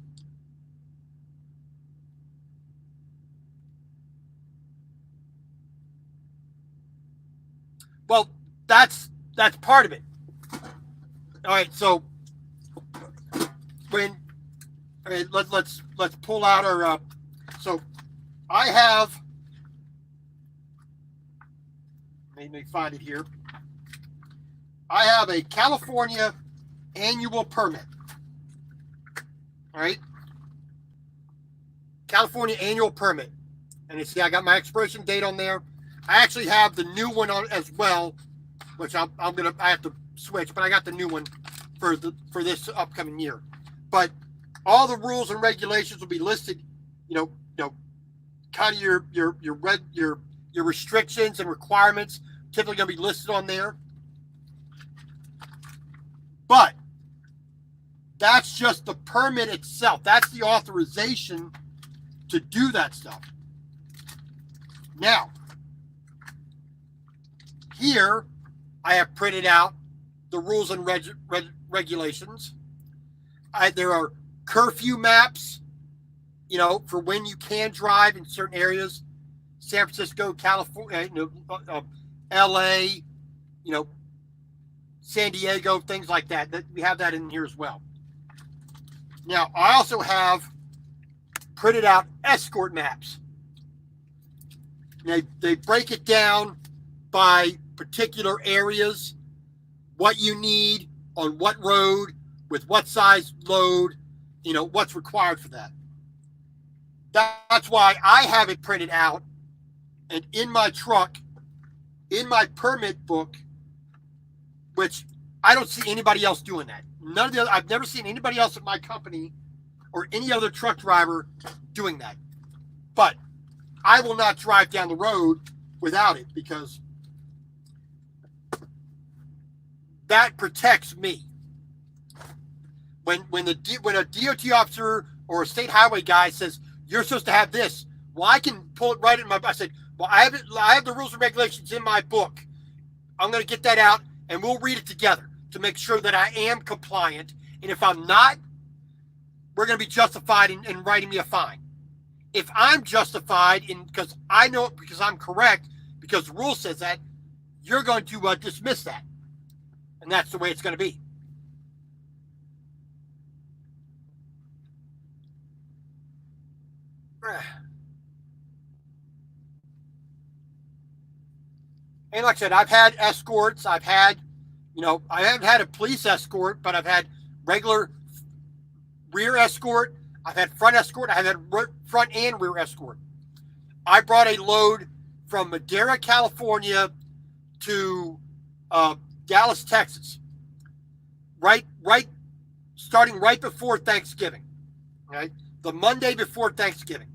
Well, that's part of it. All right, so let's pull out our. So I have. Let me find it here. I have a California annual permit. All right. California annual permit. And you see I got my expiration date on there. I actually have the new one on as well, which I have to switch, but I got the new one for this upcoming year. But all the rules and regulations will be listed, kind of your restrictions and requirements typically going to be listed on there. But that's just the permit itself. That's the authorization to do that stuff. Now, here I have printed out the rules and regulations. There are curfew maps, for when you can drive in certain areas. San Francisco, California, LA, San Diego, things like that. We have that in here as well. Now, I also have printed out escort maps. They break it down by particular areas, what you need on what road, with what size load, what's required for that. That's why I have it printed out and in my truck, in my permit book, which I don't see anybody else doing that. I've never seen anybody else at my company or any other truck driver doing that. But I will not drive down the road without it because that protects me. When a DOT officer or a state highway guy says you're supposed to have this, well, I can pull it right in my. I said, well, I have the rules and regulations in my book. I'm going to get that out and we'll read it together to make sure that I am compliant. And if I'm not, we're going to be justified in writing me a fine. If I'm justified because I know it because I'm correct, because the rule says that, you're going to dismiss that. And that's the way it's going to be. And like I said, I've had escorts. I haven't had a police escort, but I've had regular rear escort. I've had front escort. I've had front and rear escort. I brought a load from Madera, California to Dallas, Texas. Starting right before Thanksgiving. Right? The Monday before Thanksgiving.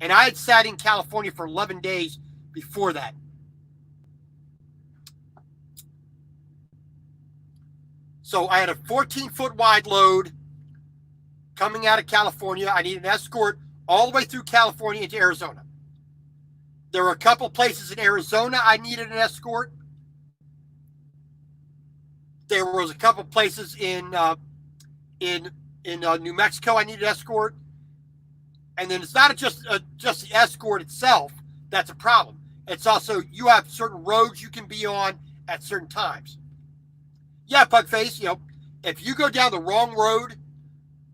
And I had sat in California for 11 days before that. So I had a 14-foot wide load coming out of California. I needed an escort all the way through California into Arizona. There were a couple places in Arizona I needed an escort. There was a couple places in New Mexico I needed an escort. And then it's not just the escort itself that's a problem. It's also you have certain roads you can be on at certain times. Yeah, Pugface, if you go down the wrong road,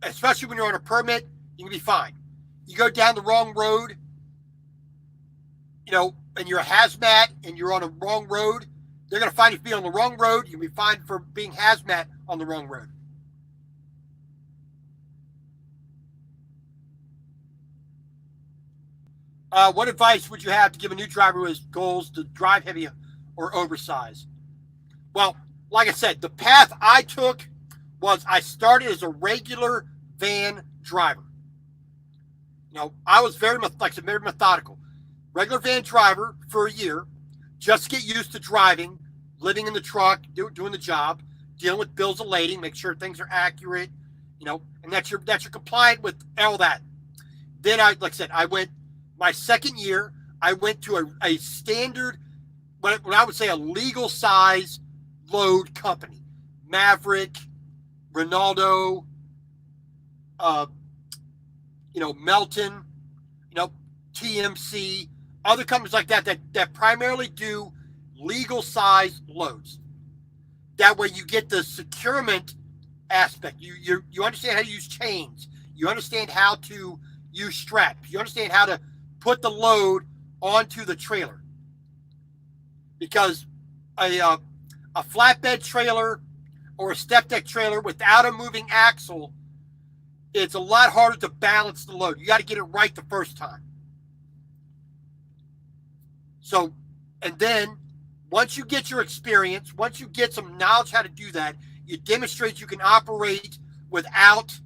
especially when you're on a permit, you can be fine. You go down the wrong road, and you're a hazmat and you're on a wrong road, they're going to find you to be on the wrong road. You'll be fined for being hazmat on the wrong road. What advice would you have to give a new driver who has goals to drive heavy or oversized? Well, like I said, the path I took was I started as a regular van driver. I was very methodical. Regular van driver for a year, just to get used to driving, living in the truck, doing the job, dealing with bills of lading, make sure things are accurate, and that you're compliant with all that. Then I went my second year, I went to a standard, what I would say a legal size load company. Maverick, Ronaldo, Melton, TMC, other companies like that primarily do legal size loads. That way you get the securement aspect. You understand how to use chains. You understand how to use straps. You understand how to put the load onto the trailer. Because a flatbed trailer or a step deck trailer without a moving axle, it's a lot harder to balance the load. You got to get it right the first time. So, and then once you get your experience, once you get some knowledge how to do that, you demonstrate you can operate without,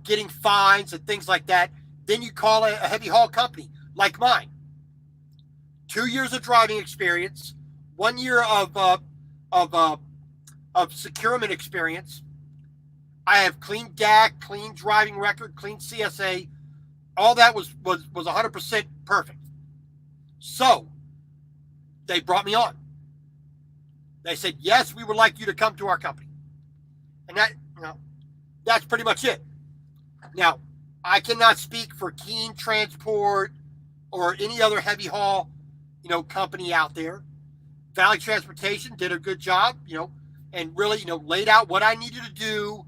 getting fines and things like that. Then you call a heavy haul company like mine. 2 years of driving experience, 1 year of securement experience. I have clean DAC, clean driving record, clean CSA. All that was 100% perfect. So they brought me on. They said, yes, we would like you to come to our company. And that's pretty much it. Now, I cannot speak for Keene Transport or any other heavy haul, company out there. Valley Transportation did a good job, and really, laid out what I needed to do,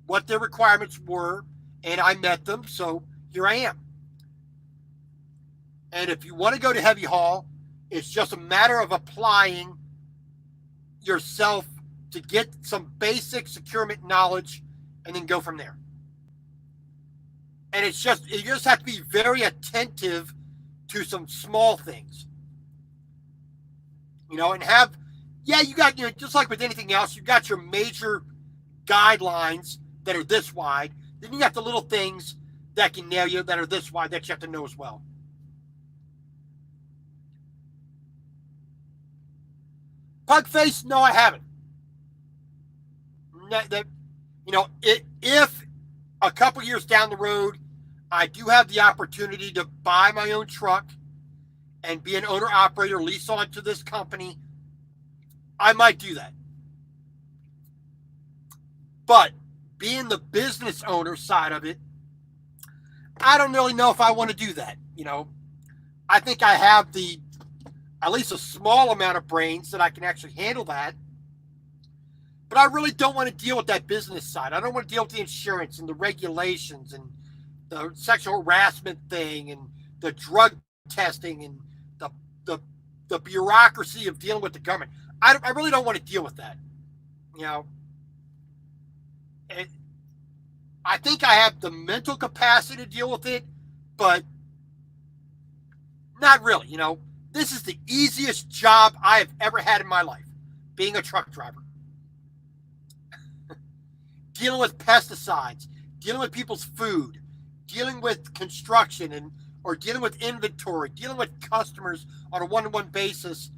what their requirements were, and I met them. So here I am. And if you want to go to heavy haul, it's just a matter of applying yourself to get some basic securement knowledge and then go from there. And you just have to be very attentive to some small things. You know, and you got, just like with anything else, you've got your major guidelines that are this wide. Then you got the little things that can nail you that are this wide that you have to know as well. Pug face? No, I haven't. If a couple years down the road, I do have the opportunity to buy my own truck and be an owner-operator, lease on to this company, I might do that. But being the business owner side of it, I don't really know if I want to do that. I think I have at least a small amount of brains that I can actually handle that. But I really don't want to deal with that business side. I don't want to deal with the insurance and the regulations and the sexual harassment thing and the drug testing and the bureaucracy of dealing with the government. I really don't want to deal with that. I think I have the mental capacity to deal with it, but not really. This is the easiest job I have ever had in my life, being a truck driver. Dealing with pesticides, dealing with people's food, dealing with construction or dealing with inventory, dealing with customers on a one-to-one basis,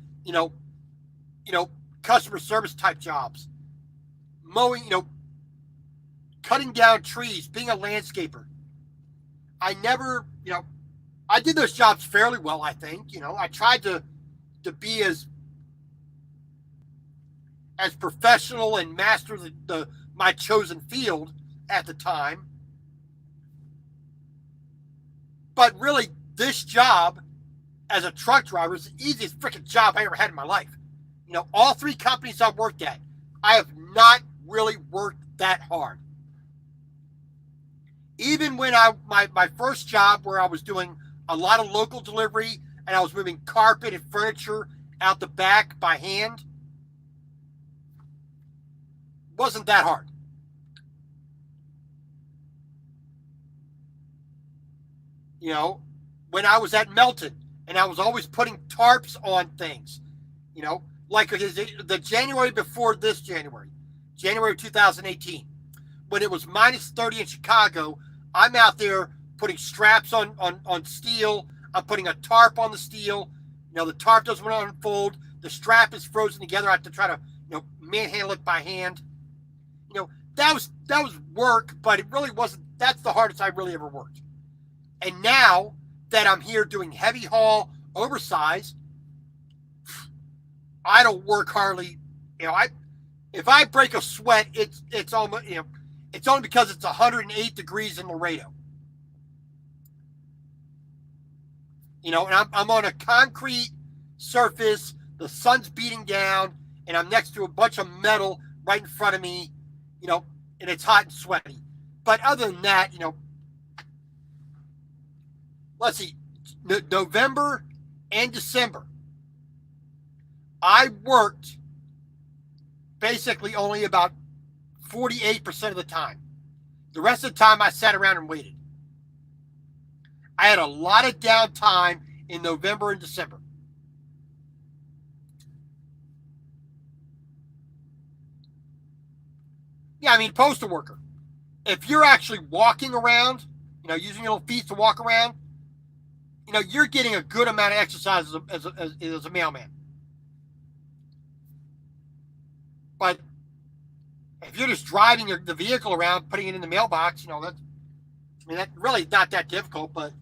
customer service type jobs, mowing, cutting down trees, being a landscaper. I did those jobs fairly well, I think. I tried to be as professional and master my chosen field at the time. But really, this job as a truck driver is the easiest freaking job I ever had in my life. All three companies I've worked at, I have not really worked that hard. Even when my first job where I was doing a lot of local delivery and I was moving carpet and furniture out the back by hand, wasn't that hard. When I was at Melton and I was always putting tarps on things, like the January before this January 2018, when it was minus 30 in Chicago, I'm out there putting straps on steel. I'm putting a tarp on the steel. The tarp doesn't want to unfold. The strap is frozen together. I have to try to, manhandle it by hand. That was work, but it really wasn't. That's the hardest I really ever worked. And now that I'm here doing heavy haul, oversized, I don't work hardly. If I break a sweat, it's almost, it's only because it's 108 degrees in Laredo. And I'm on a concrete surface. The sun's beating down, and I'm next to a bunch of metal right in front of me. And it's hot and sweaty. But other than that, let's see, November and December, I worked basically only about 48% of the time. The rest of the time, I sat around and waited. I had a lot of downtime in November and December. Yeah, postal worker. If you're actually walking around, using your little feet to walk around, you're getting a good amount of exercise as a mailman. But if you're just driving the vehicle around, putting it in the mailbox, that's really not that difficult, but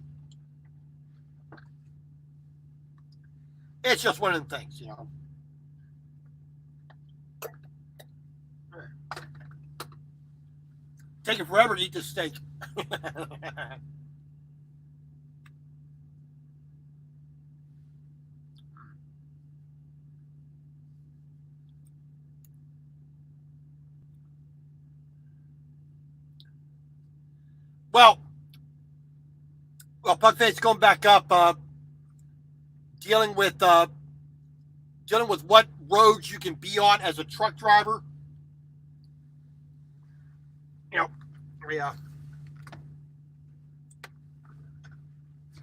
it's just one of the things, Taking forever to eat this steak. Well, Pugface, going back up, dealing with what roads you can be on as a truck driver. Yeah.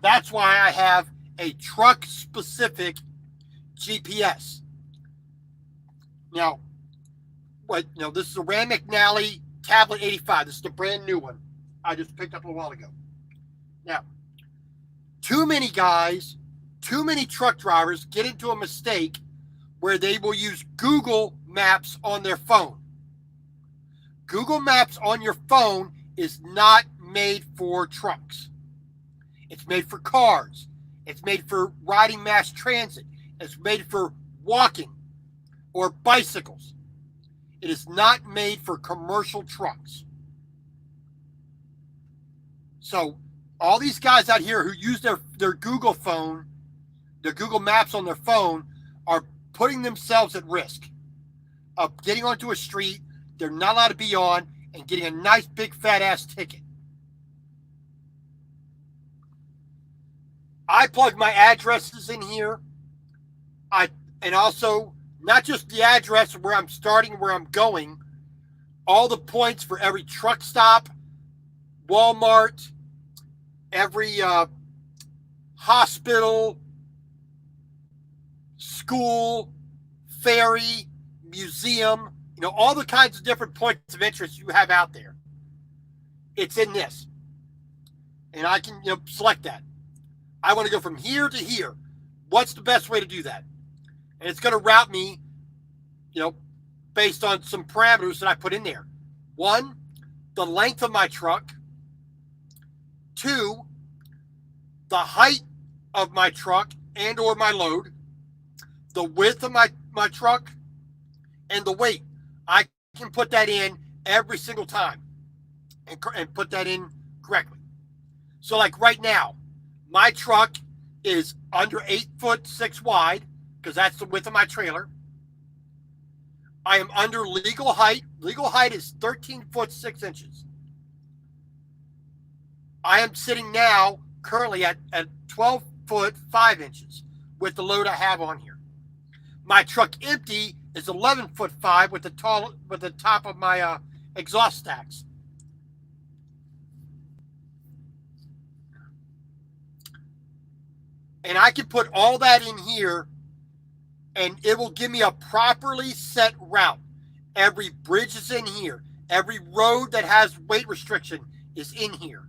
That's why I have a truck-specific GPS. Now, this is a Rand McNally Tablet 85. This is the brand new one I just picked up a while ago. Now, too many guys, too many truck drivers get into a mistake where they will use Google Maps on their phone. Google Maps on your phone is not made for trucks. It's made for cars. It's made for riding mass transit. It's made for walking or bicycles. It is not made for commercial trucks. So all these guys out here who use their Google phone, their Google Maps on their phone, are putting themselves at risk of getting onto a street they're not allowed to be on and getting a nice big fat ass ticket. I plug my addresses in here. And also not just the address where I'm starting, where I'm going, all the points for every truck stop, Walmart, every hospital, school, ferry, museum, all the kinds of different points of interest you have out there. It's in this. And I can select that. I want to go from here to here. What's the best way to do that? And it's going to route me, based on some parameters that I put in there. 1, the length of my truck. 2, the height of my truck and or my load. The width of my truck and the weight. I can put that in every single time and put that in correctly. So like right now, my truck is under 8'6" wide, because that's the width of my trailer. I am under legal height. Legal height is 13'6". I am sitting now currently at 12'5" with the load I have on here. My truck empty is 11'5" with the top of my exhaust stacks. And I can put all that in here, and it will give me a properly set route. Every bridge is in here. Every road that has weight restriction is in here.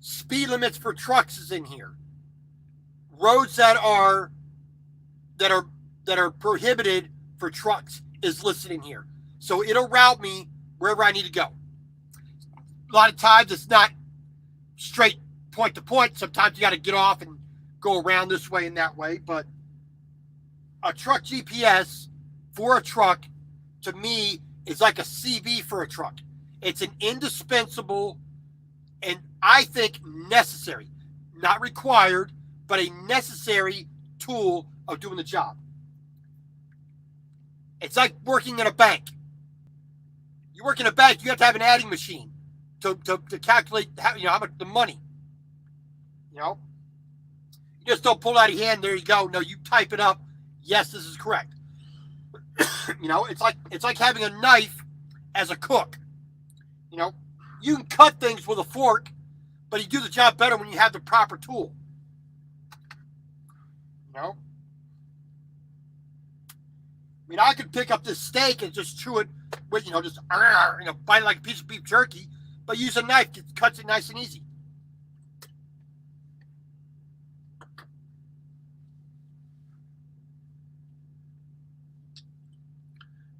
Speed limits for trucks is in here. Roads that are prohibited for trucks is listed in here. So it'll route me wherever I need to go. A lot of times it's not straight point to point. Sometimes you got to get off and go around this way and that way. But a truck GPS for a truck, to me, is like a CV for a truck. It's an indispensable and I think necessary, not required, but a necessary tool of doing the job. It's like working in a bank. You work in a bank, you have to have an adding machine to calculate how much the money. You just don't pull it out of your hand. There you go. No, you type it up. Yes, this is correct. It's like having a knife as a cook. You can cut things with a fork, but you do the job better when you have the proper tool. I could pick up this steak and just chew it with, bite it like a piece of beef jerky, but use a knife that cuts it nice and easy.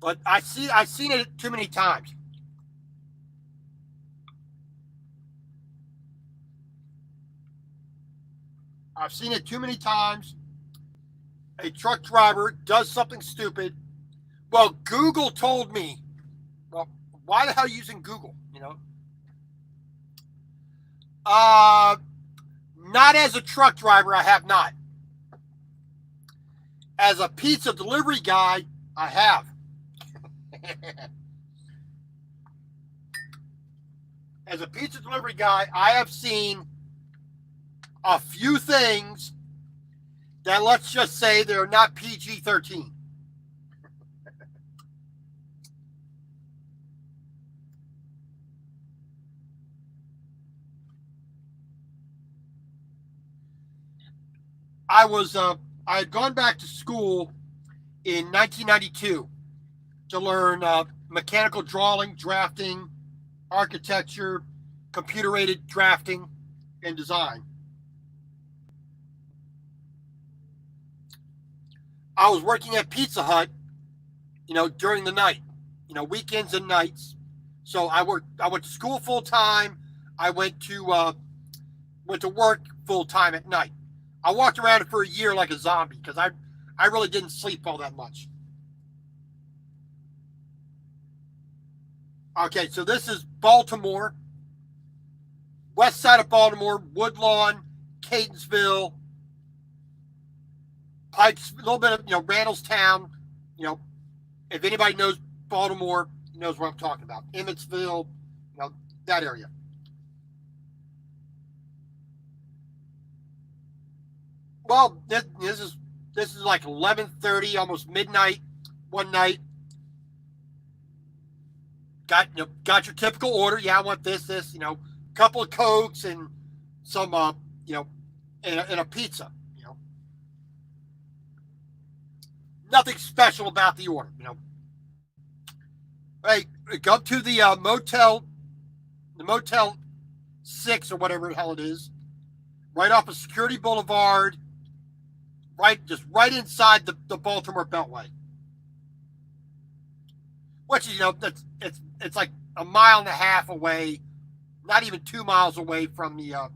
But I've seen it too many times. I've seen it too many times. A truck driver does something stupid. Well, Google told me. Well, why the hell are you using Google? Not as a truck driver, I have not. As a pizza delivery guy, I have. As a pizza delivery guy, I have seen a few things that, let's just say, they're not PG-13. I had gone back to school in 1992 to learn mechanical drawing, drafting, architecture, computer-aided drafting, and design. I was working at Pizza Hut, during the night, weekends and nights. So I went to school full time. I went to work full time at night. I walked around for a year like a zombie because I really didn't sleep all that much. Okay, so this is Baltimore, west side of Baltimore, Woodlawn, Catonsville, Pikes, a little bit of Randallstown. If anybody knows Baltimore, knows what I'm talking about. Emmetsville, that area. Well, this is like 11:30, almost midnight, one night. Got your typical order. Yeah, I want this, couple of Cokes and some, and a pizza. Nothing special about the order. Hey, go to the Motel 6 or whatever the hell it is, right off of Security Boulevard, just right inside the Baltimore Beltway. Which is, it's like a mile and a half away, not even 2 miles away from the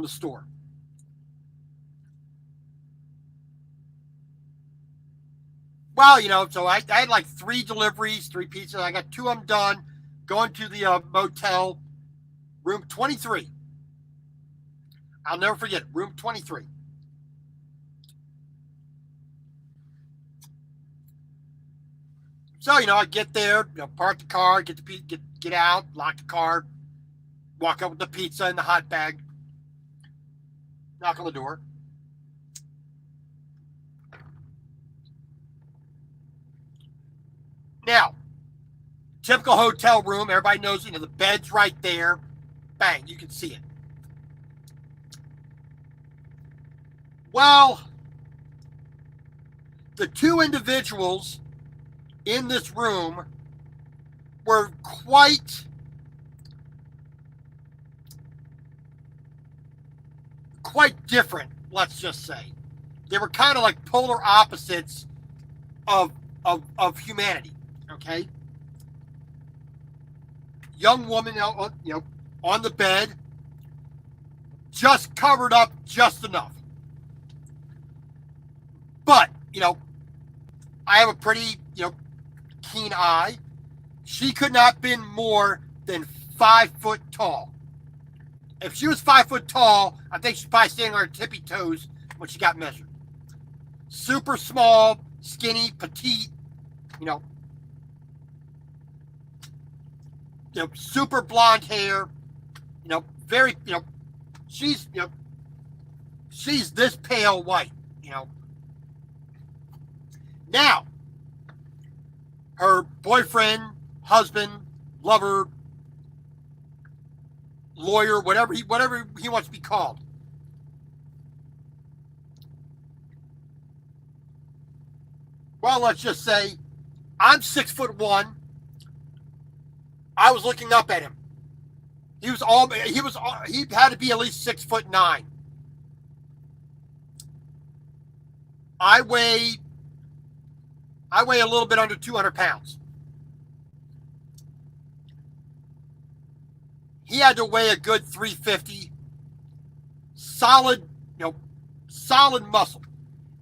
store. Well, so I had like 3 deliveries, 3 pizzas. I got 2 of them done. Going to the motel, room 23. I'll never forget it, room 23. So, I get there, park the car, get out, lock the car, walk up with the pizza in the hot bag, knock on the door. Now, typical hotel room, everybody knows, the bed's right there. Bang, you can see it. Well, the 2 individuals in this room were quite different, let's just say. They were kind of like polar opposites of humanity. Okay, young woman, on the bed, just covered up just enough. But I have a pretty keen eye. She could not have been more than 5 foot tall. If she was 5 foot tall, I think she's probably standing on her tippy toes when she got measured. Super small, skinny, petite, super blonde hair, very, she's this pale white, Now, her boyfriend, husband, lover, lawyer, whatever he wants to be called. Well, let's just say I'm 6'1". I was looking up at him. He had to be at least 6'9". I weigh a little bit under 200 pounds. He had to weigh a good 350. Solid muscle.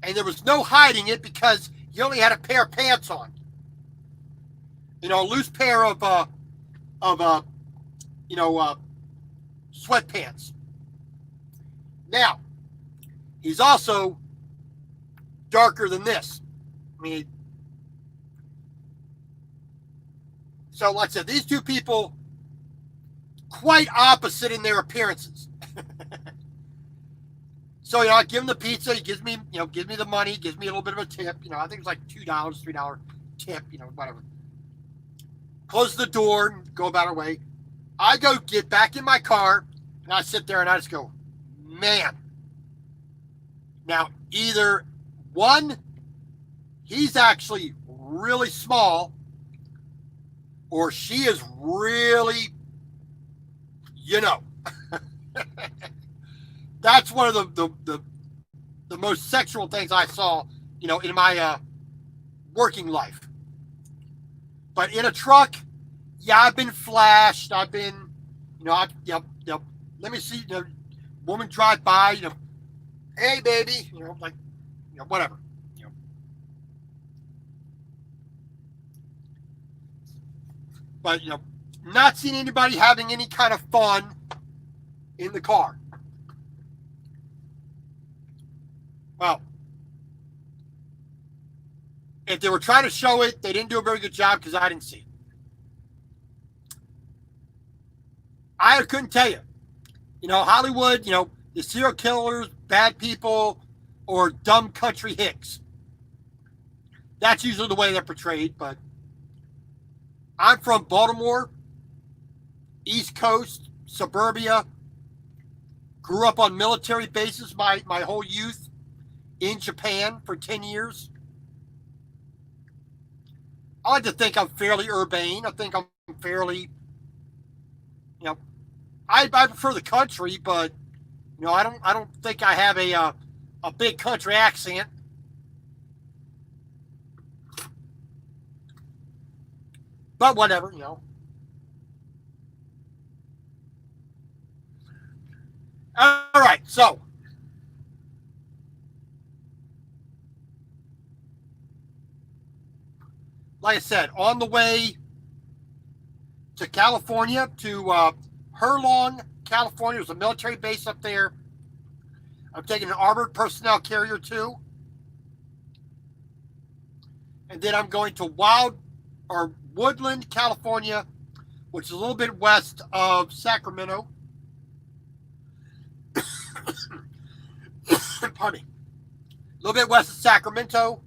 And there was no hiding it because he only had a pair of pants on. A loose pair of sweatpants. Now, he's also darker than this. So like I said, these 2 people quite opposite in their appearances. So I give him the pizza. He gives me the money. Gives me a little bit of a tip. I think it's like $2, $3 tip. Whatever. Close the door and go about our way. I go get back in my car and I sit there and I just go, man. Now, either one, he's actually really small, or she is really, you know, that's one of the most sexual things I saw, in my working life. But in a truck, yeah, I've been flashed. I've been, let me see, woman drive by, hey, baby, like, whatever. But, not seeing anybody having any kind of fun in the car. Well, if they were trying to show it, they didn't do a very good job because I didn't see it. I couldn't tell you. Hollywood, the serial killers, bad people, or dumb country hicks. That's usually the way they're portrayed, but I'm from Baltimore, East Coast, suburbia. Grew up on military bases my whole youth in Japan for 10 years. I like to think I'm fairly urbane. I think I'm fairly, I prefer the country, but I don't think I have a big country accent. But whatever, All right, so like I said, on the way to California, to Herlong, California. There's a military base up there. I'm taking an armored personnel carrier too. And then I'm going to Woodland, California, which is a little bit west of Sacramento. Pardon me. A little bit west of Sacramento.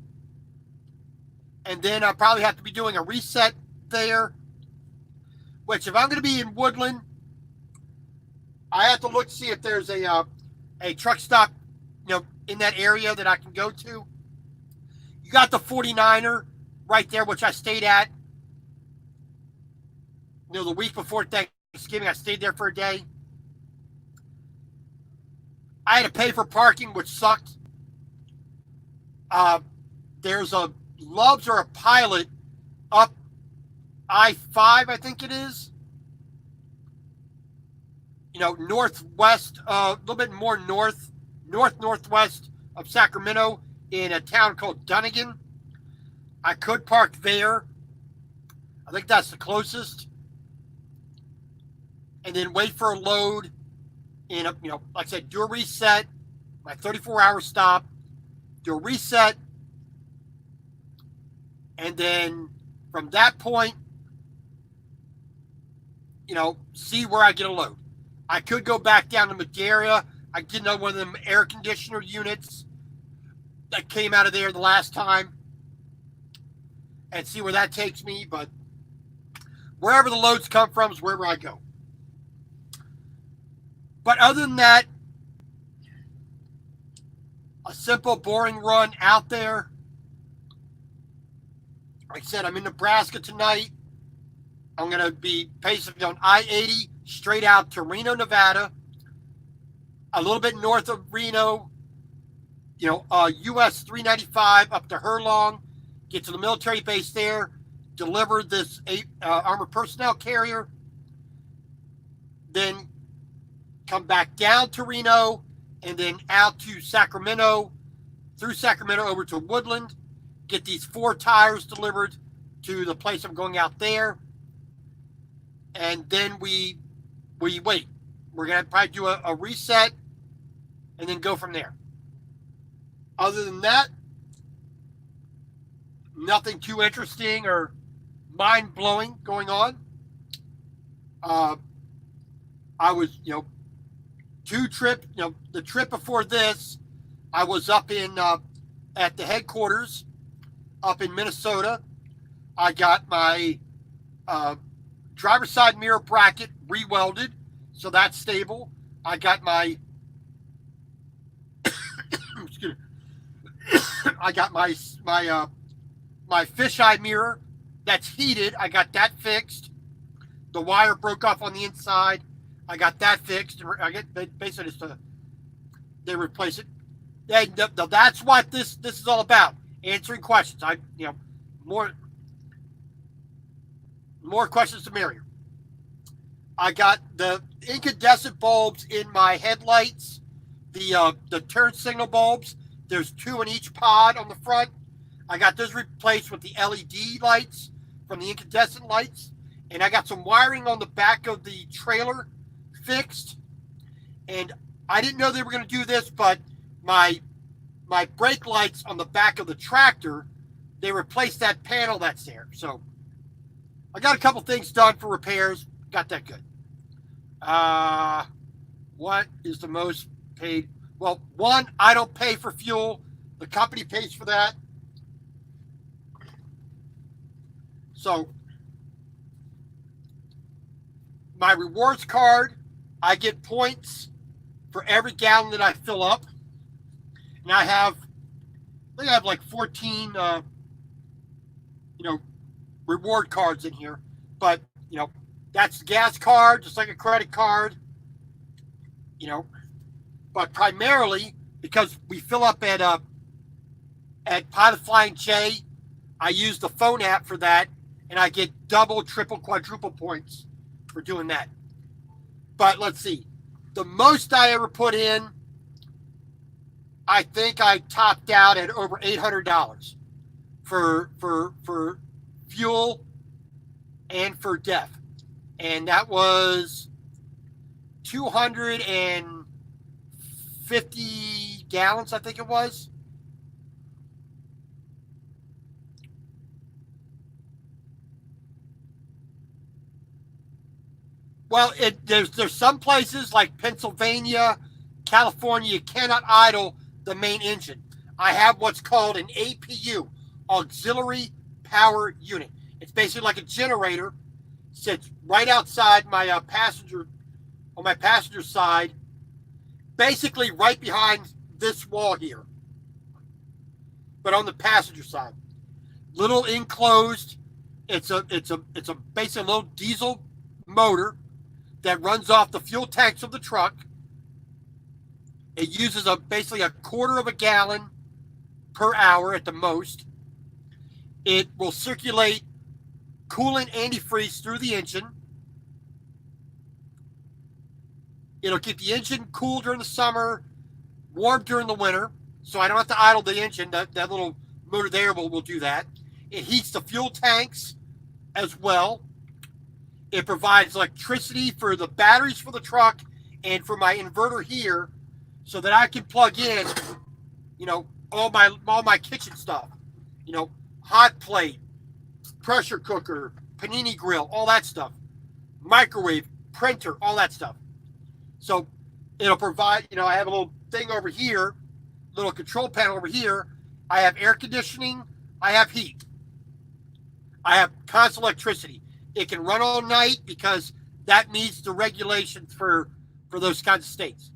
And then I'll probably have to be doing a reset there. Which, if I'm going to be in Woodland, I have to look to see if there's a truck stop, in that area that I can go to. You got the 49er right there, which I stayed at. The week before Thanksgiving, I stayed there for a day. I had to pay for parking, which sucked. There's a Loves or a Pilot up I-5, I think it is. Northwest, a little bit more northwest of Sacramento in a town called Dunnigan. I could park there. I think that's the closest. And then wait for a load and, like I said, do a reset, my 34-hour stop, do a reset, and then from that point, see where I get a load. I could go back down to Madera. I get another one of them air conditioner units that came out of there the last time and see where that takes me. But wherever the loads come from is wherever I go. But other than that, a simple, boring run out there. Like I said, I'm in Nebraska tonight. I'm going to be basically on I-80 straight out to Reno, Nevada. A little bit north of Reno, US 395 up to Herlong. Get to the military base there. Deliver this armored personnel carrier. Then come back down to Reno and then out to Sacramento, through Sacramento over to Woodland. Get these 4 tires delivered to the place I'm going out there. And then we wait. We're going to probably do a reset and then go from there. Other than that, nothing too interesting or mind-blowing going on. I was, the trip before this, I was up in at the headquarters up in Minnesota. I got my driver's side mirror bracket re-welded, so that's stable. I got my I got my fisheye mirror that's heated. I got that fixed. The wire broke off on the inside. I got that fixed. I get basically just they replace it. That's what this is all about. Answering questions. More questions to merrier. I got the incandescent bulbs in my headlights, the turn signal bulbs. There's 2 in each pod on the front. I got those replaced with the LED lights from the incandescent lights. And I got some wiring on the back of the trailer fixed. And I didn't know they were going to do this, but my brake lights on the back of the tractor, they replaced that panel that's there. So I got a couple things done for repairs. Got that good. What is the most paid? Well, one, I don't pay for fuel. The company pays for that. So my rewards card, I get points for every gallon that I fill up. And I think I have like 14, reward cards in here. But, that's the gas card, just like a credit card, But primarily, because we fill up at Pilot Flying J, I use the phone app for that, and I get double, triple, quadruple points for doing that. But let's see. The most I ever put in, I think I topped out at over $800 for fuel and for DEF. And that was 250 gallons, I think it was. Well, there's some places like Pennsylvania, California, you cannot idle the main engine. I have what's called an APU, Auxiliary Power Unit. It's basically like a generator. Sits right outside my on my passenger side, basically right behind this wall here. But on the passenger side, little enclosed. It's a basically a little diesel motor that runs off the fuel tanks of the truck. It uses basically a quarter of a gallon per hour at the most. It will circulate coolant antifreeze through the engine. It'll keep the engine cool during the summer, warm during the winter, so I don't have to idle the engine. That little motor there will do that. It heats the fuel tanks as well. It provides electricity for the batteries for the truck and for my inverter here, so that I can plug in, all my kitchen stuff, hot plate, pressure cooker, panini grill, all that stuff, microwave, printer, all that stuff. So it'll provide, I have a little thing over here, little control panel over here. I have air conditioning. I have heat. I have constant electricity. It can run all night because that meets the regulations for those kinds of states.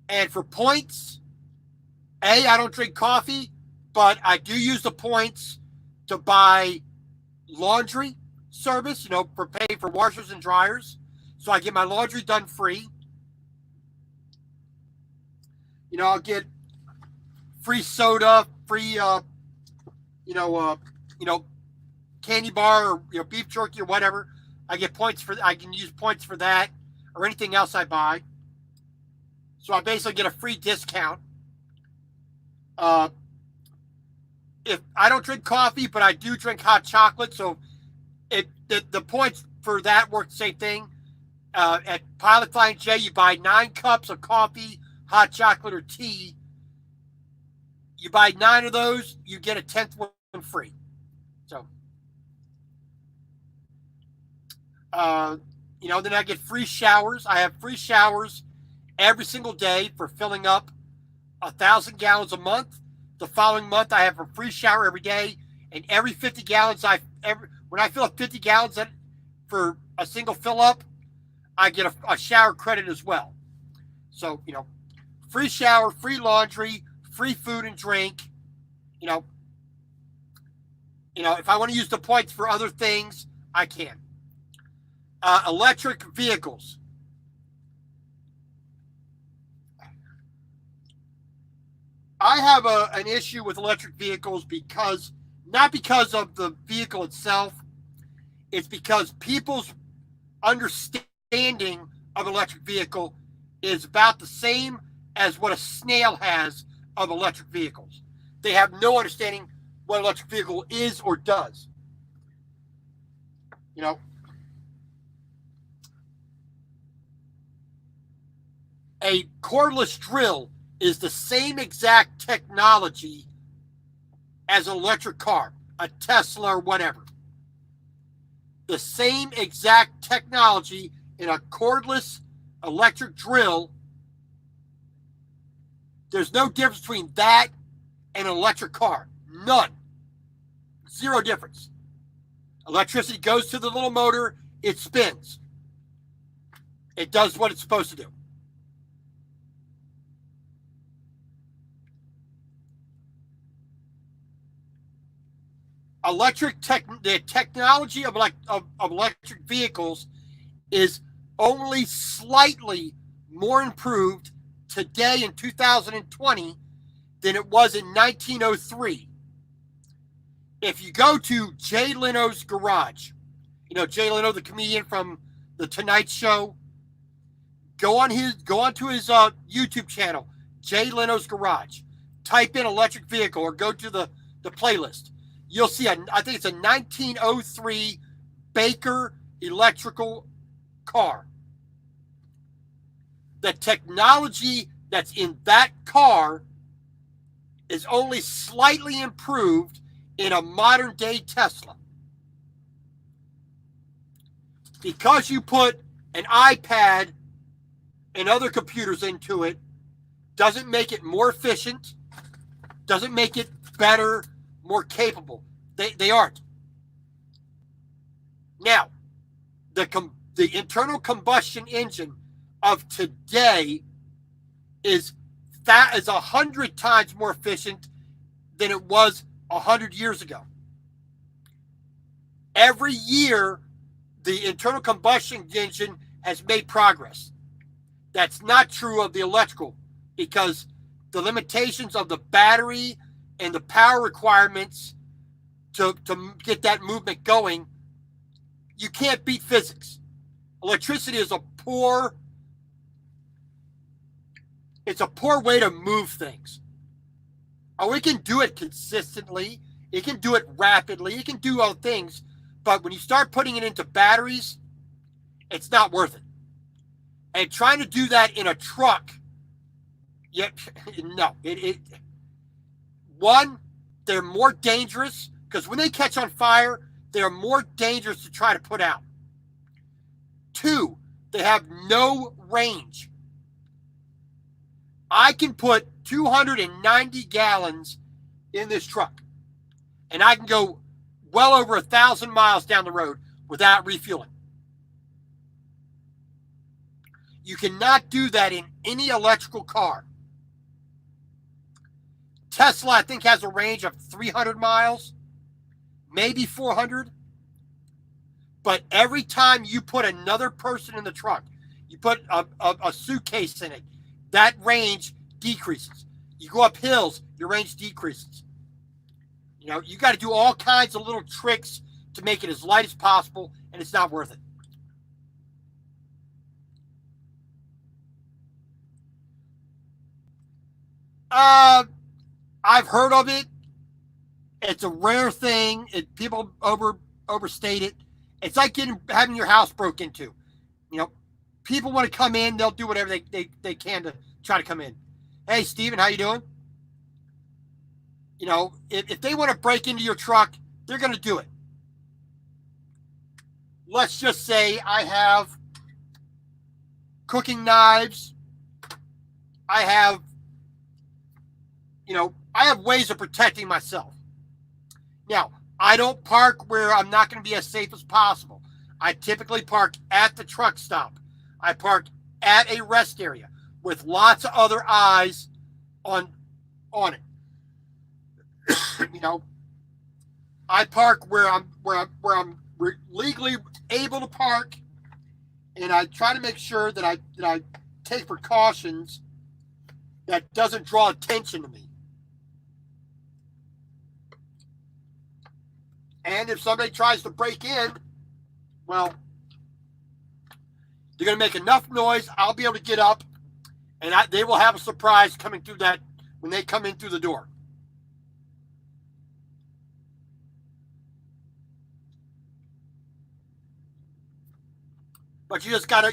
And for points, I don't drink coffee, but I do use the points to buy laundry service, for pay for washers and dryers. So I get my laundry done free. I'll get free soda, free, candy bar or beef jerky or whatever. I can use points for that or anything else I buy. So I basically get a free discount. If I don't drink coffee, but I do drink hot chocolate, so the points for that work the same thing. At Pilot Flying J, you buy 9 cups of coffee, hot chocolate, or tea. You buy 9 of those, you get a 10th one free. So, then I get free showers. I have free showers every single day for filling up 1,000 gallons a month. The following month, I have a free shower every day, and every 50 gallons when I fill up 50 gallons for a single fill up, I get a shower credit as well. So, free shower, free laundry, free food and drink. You know, if I want to use the points for other things, I can. Electric vehicles. I have an issue with electric vehicles not because of the vehicle itself, it's because people's understanding of electric vehicle is about the same as what a snail has of electric vehicles. They have no understanding what an electric vehicle is or does. A cordless drill is the same exact technology as an electric car, a Tesla or whatever. The same exact technology in a cordless electric drill. There's no difference between that and an electric car. None. Zero difference. Electricity goes to the little motor, it spins. It does what it's supposed to do. The technology of electric vehicles is only slightly more improved today in 2020 than it was in 1903. If you go to Jay Leno's garage, Jay Leno, the comedian from The Tonight Show, go onto his YouTube channel, Jay Leno's garage. Type in electric vehicle or go to the playlist. You'll see, I think it's a 1903 Baker electrical car. The technology that's in that car is only slightly improved in a modern day Tesla. Because you put an iPad and other computers into it, doesn't make it more efficient, doesn't make it better, more capable. They aren't. Now, the internal combustion engine of today is 100 times more efficient than it was 100 years ago. Every year, the internal combustion engine has made progress. That's not true of the electrical, because the limitations of the battery and the power requirements to get that movement going, you can't beat physics. Electricity is a poor way to move things. Oh, it can do it consistently. It can do it rapidly. It can do other things. But when you start putting it into batteries, it's not worth it. And trying to do that in a truck, no. One, they're more dangerous because when they catch on fire, they're more dangerous to try to put out. Two, they have no range. I can put 290 gallons in this truck, and I can go well over 1,000 miles down the road without refueling. You cannot do that in any electrical car. Tesla, I think, has a range of 300 miles, maybe 400. But every time you put another person in the truck, you put a suitcase in it, that range decreases. You go up hills, your range decreases. You got to do all kinds of little tricks to make it as light as possible, and it's not worth it. I've heard of it. It's a rare thing. People overstate it. It's like having your house broke into. People want to come in, they'll do whatever they can to try to come in. Hey, Steven, how you doing? If they want to break into your truck, they're going to do it. Let's just say I have cooking knives. I have ways of protecting myself. Now, I don't park where I'm not going to be as safe as possible. I typically park at the truck stop. I park at a rest area. with lots of other eyes on it. You know, I park where I'm legally able to park, and I try to make sure that I take precautions that doesn't draw attention to me. And if somebody tries to break in, well, they're going to make enough noise. I'll be able to get up, and they will have a surprise coming through that when they come in through the door. But you just gotta.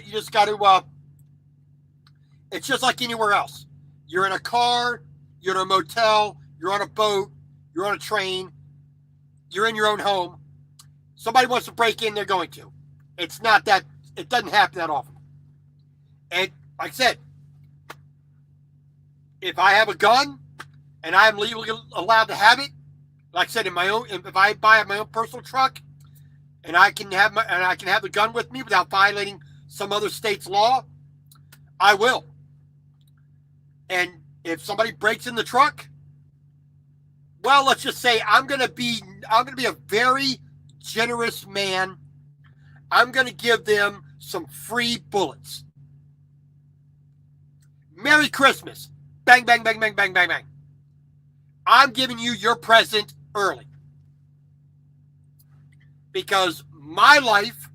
It's just like anywhere else. You're in a car, you're in a motel, you're on a boat, you're on a train, you're in your own home. Somebody wants to break in, they're going to. It's not that. It doesn't happen that often. And like I said, if I have a gun and I am legally allowed to have it, like I said, if I buy my own personal truck, and I can have the gun with me without violating some other state's law, I will. And if somebody breaks in the truck, well, let's just say I'm gonna be a very generous man. I'm gonna give them some free bullets. Merry Christmas. Bang, bang, bang, bang, bang, bang, bang. I'm giving you your present early. Because my life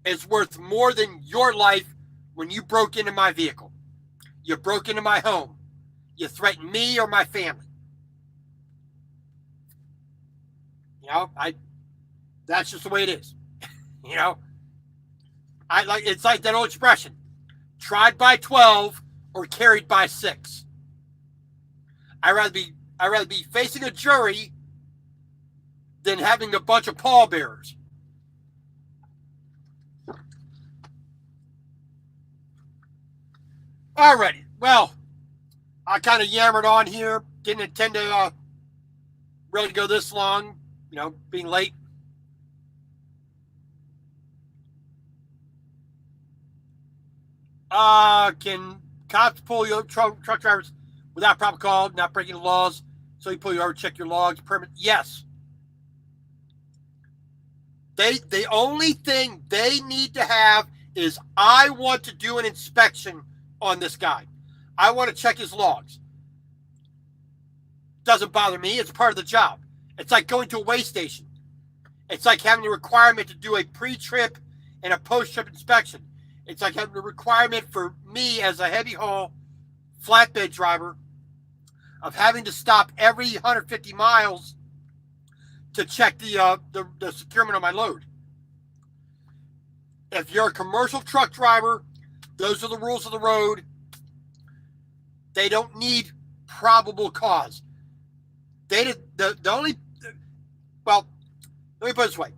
is worth more than your life when you broke into my vehicle. You broke into my home. You threatened me or my family. You know, that's just the way it is. You know, it's like that old expression, tried by 12 or carried by 6. I'd rather be facing a jury than having a bunch of pallbearers. Alrighty, well, I kind of yammered on here. Didn't intend to really go this long, you know, being late. Can cops pull you over, truck drivers without proper call, not breaking the laws, so you pull you over, check your logs, permit? Yes. The only thing they need to have is, I want to do an inspection on this guy. I want to check his logs. Doesn't bother me. It's part of the job. It's like going to a weigh station. It's like having a requirement to do a pre-trip and a post-trip inspection. It's like having a requirement for me as a heavy haul flatbed driver of having to stop every 150 miles to check the securement on my load. If you're a commercial truck driver, those are the rules of the road. They don't need probable cause. Let me put it this way.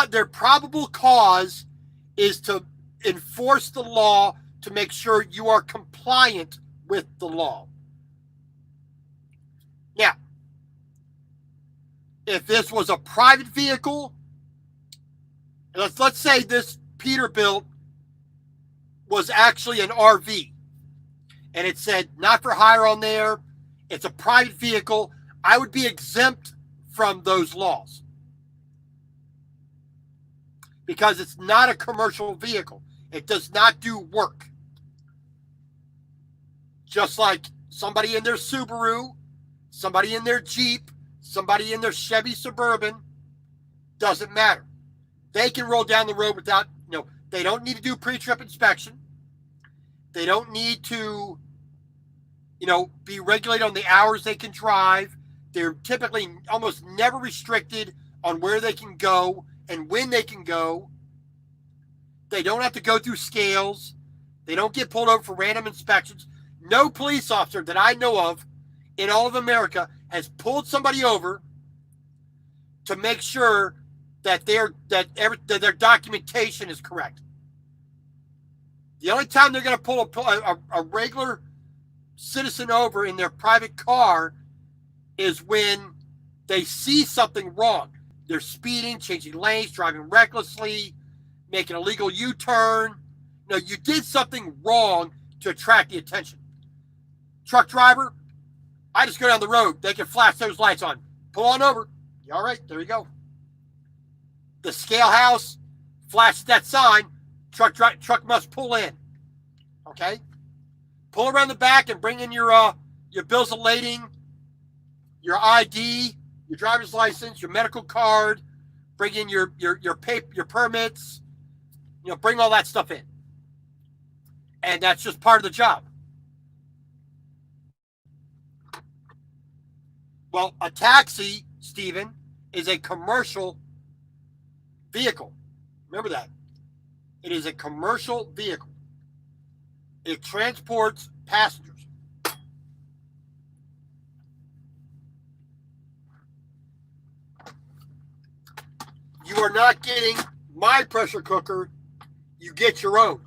Their probable cause is to enforce the law to make sure you are compliant with the law. Now, if this was a private vehicle, let's say this Peterbilt was actually an RV, and it said not for hire on there, it's a private vehicle, I would be exempt from those laws. Because it's not a commercial vehicle. It does not do work. Just like somebody in their Subaru, somebody in their Jeep, somebody in their Chevy Suburban, doesn't matter. They can roll down the road without, they don't need to do pre-trip inspection. They don't need to, be regulated on the hours they can drive. They're typically almost never restricted on where they can go and when they can go. They don't have to go through scales. They don't get pulled over for random inspections. No police officer that I know of in all of America has pulled somebody over to make sure that their documentation is correct. The only time they're going to pull a regular citizen over in their private car is when they see something wrong. They're speeding, changing lanes, driving recklessly, making a legal U-turn. You did something wrong to attract the attention. Truck driver, I just go down the road. They can flash those lights on. Pull on over. You all right? There you go. The scale house flashes that sign. Truck must pull in. Okay? Pull around the back and bring in your bills of lading, your ID, your driver's license, your medical card. Bring in your paper, your permits. Bring all that stuff in. And that's just part of the job. Well, a taxi, Stephen, is a commercial vehicle. Remember that. It is a commercial vehicle. It transports passengers. You are not getting my pressure cooker. You get your own.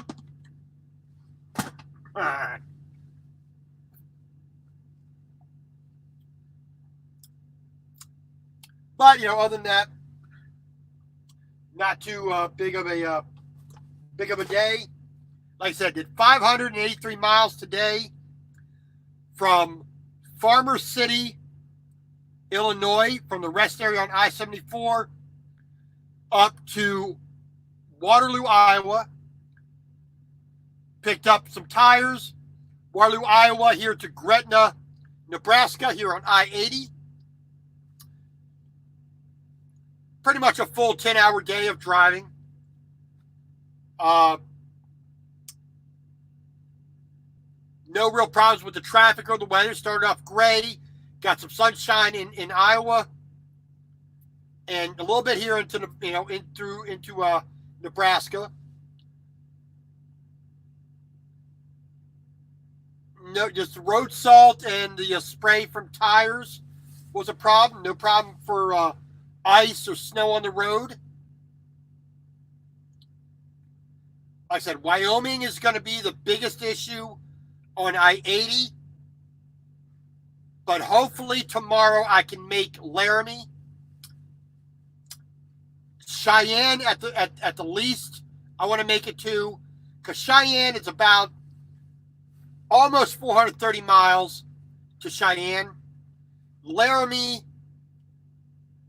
But, other than that, not too big of a day. Like I said, did 583 miles today from Farmer City, Illinois, from the rest area on I-74 up to Waterloo, Iowa. Picked up some tires. Waterloo, Iowa, here to Gretna, Nebraska, here on I-80. Pretty much a full 10-hour day of driving. No real problems with the traffic or the weather. Started off gray. Got some sunshine in Iowa. And a little bit here into Nebraska. No, just the road salt and the spray from tires was a problem. No problem for ice or snow on the road. Like I said, Wyoming is going to be the biggest issue on I-80. But hopefully tomorrow I can make Laramie. Cheyenne at the least, I want to make it to, because Cheyenne is about almost 430 miles to Cheyenne. Laramie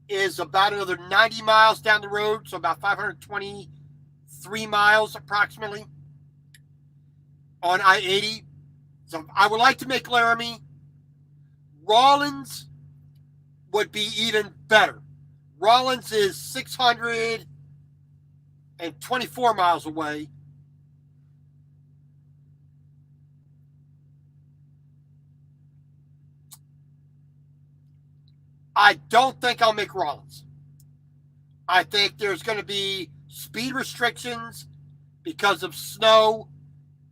is about another 90 miles down the road, so about 523 miles approximately on I-80. So I would like to make Laramie. Rawlins would be even better. Rawlins is 624 miles away. I don't think I'll make Rawlins. I think there's going to be speed restrictions because of snow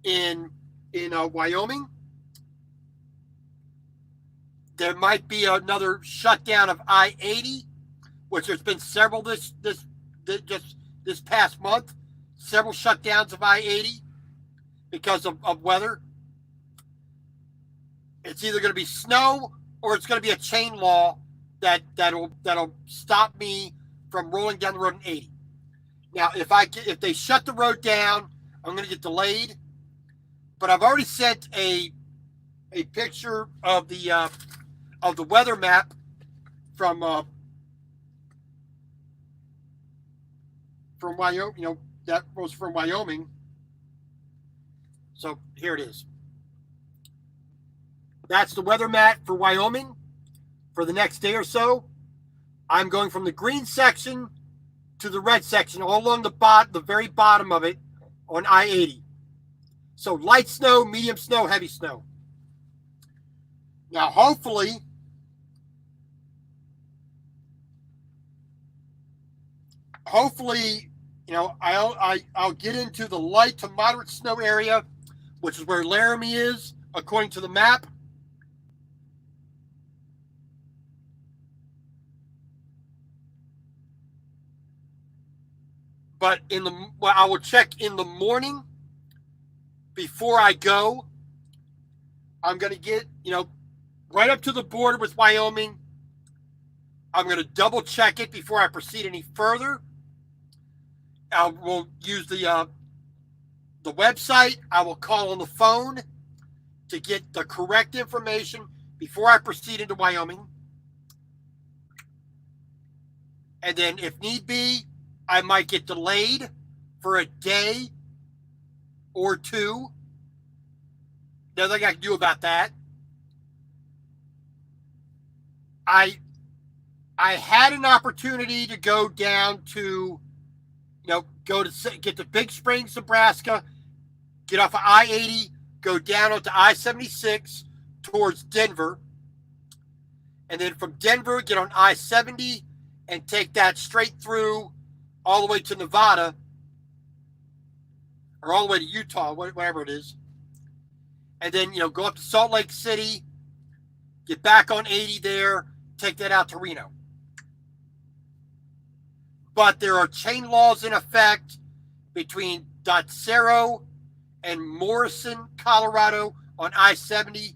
in Wyoming. There might be another shutdown of I-80, which there's been several this past month. Several shutdowns of I-80 because of weather. It's either going to be snow or it's going to be a chain law that'll stop me from rolling down the road in 80. Now, if they shut the road down, I'm going to get delayed. But I've already sent a picture of the weather map from Wyoming. That was from Wyoming. So here it is. That's the weather map for Wyoming for the next day or so. I'm going from the green section to the red section, all along the very bottom of it on I-80. So light snow, medium snow, heavy snow. Now, hopefully, I'll get into the light to moderate snow area, which is where Laramie is, according to the map. But I will check in the morning before I go. I'm going to get, right up to the border with Wyoming. I'm going to double check it before I proceed any further. We'll use the the website. I will call on the phone to get the correct information before I proceed into Wyoming. And then if need be, I might get delayed for a day or two. Nothing I can do about that. I had an opportunity to go down to, go to get to Big Springs, Nebraska, get off of I-80, go down onto I-76 towards Denver, and then from Denver get on I-70 and take that straight through all the way to Nevada, or all the way to Utah, whatever it is, and then go up to Salt Lake City, get back on 80 there, take that out to Reno. But there are chain laws in effect between Dotsero and Morrison, Colorado on I-70.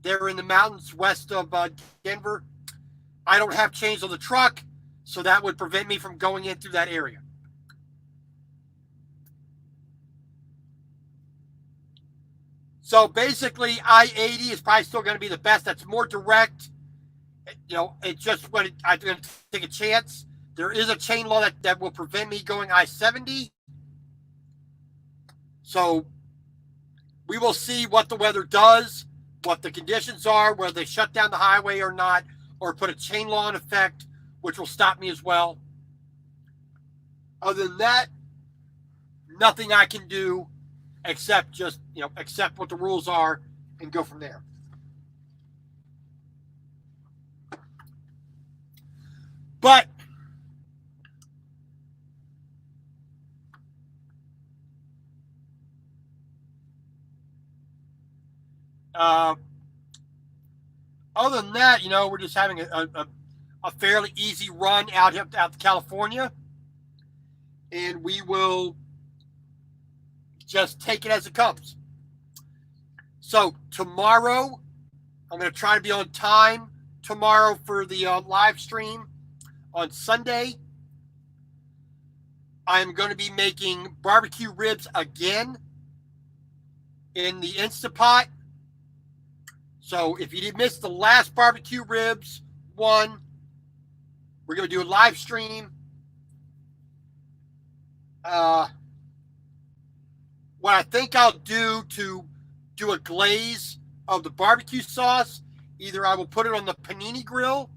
They're in the mountains west of Denver. I don't have chains on the truck, so that would prevent me from going in through that area. So basically, I-80 is probably still going to be the best. That's more direct. It's just when I'm going to take a chance. There is a chain law that will prevent me going I-70. So we will see what the weather does, what the conditions are, whether they shut down the highway or not, or put a chain law in effect, which will stop me as well. Other than that, nothing I can do except just, accept what the rules are and go from there. But other than that, we're just having a fairly easy run out to California, and we will just take it as it comes. So tomorrow, I'm going to try to be on time tomorrow for the live stream. On Sunday, I'm going to be making barbecue ribs again in the Instapot. So if you did miss the last barbecue ribs one, we're going to do a live stream. What I think I'll do to do a glaze of the barbecue sauce, either I will put it on the panini grill,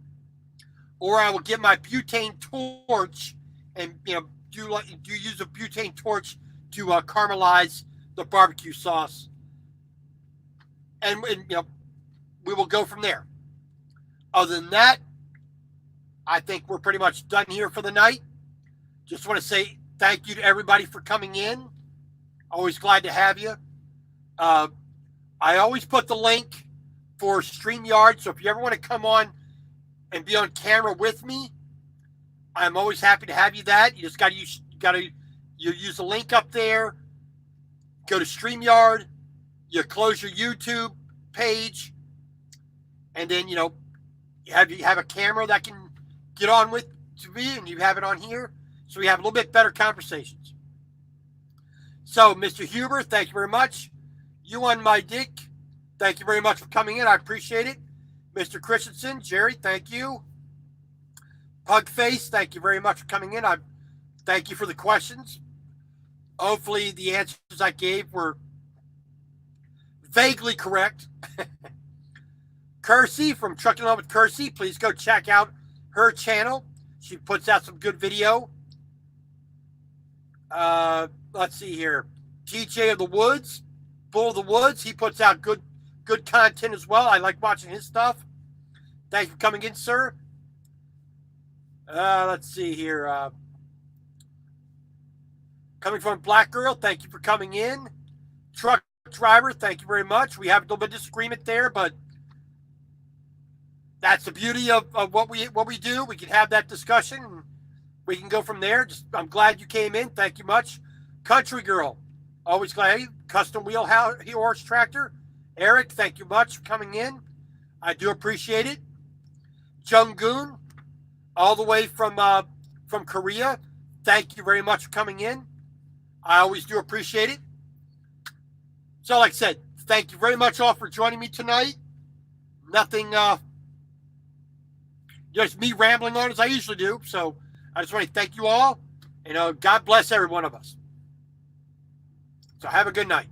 or I will get my butane torch and use a butane torch to caramelize the barbecue sauce, and we will go from there. Other than that, I think we're pretty much done here for the night. Just want to say thank you to everybody for coming in. Always glad to have you. I always put the link for StreamYard, so if you ever want to come on and be on camera with me, I'm always happy to have you. You just got to use the link up there. Go to StreamYard. You close your YouTube page, and then you have a camera that can get on with to me, and you have it on here, so we have a little bit better conversations. So, Mr. Huber, thank you very much. You on my dick, thank you very much for coming in. I appreciate it. Mr. Christensen, Jerry, thank you. Pugface, thank you very much for coming in. I thank you for the questions. Hopefully the answers I gave were vaguely correct. Kersey from Trucking Along with Kersey, please go check out her channel. She puts out some good video. Let's see here. TJ of the Woods, Bull of the Woods, he puts out good content as well. I like watching his stuff. Thanks for coming in, sir. Let's see here. Coming from Black Girl, thank you for coming in. Truck Driver, thank you very much. We have a little bit of disagreement there, but that's the beauty of what we do. We can have that discussion, and we can go from there. I'm glad you came in. Thank you much. Country Girl, always glad. Custom Wheel Horse Tractor. Eric, thank you much for coming in. I do appreciate it. Junggoon, all the way from Korea, thank you very much for coming in. I always do appreciate it. So like I said, thank you very much all for joining me tonight. Nothing, just me rambling on as I usually do. So I just want to thank you all. And God bless every one of us. So have a good night.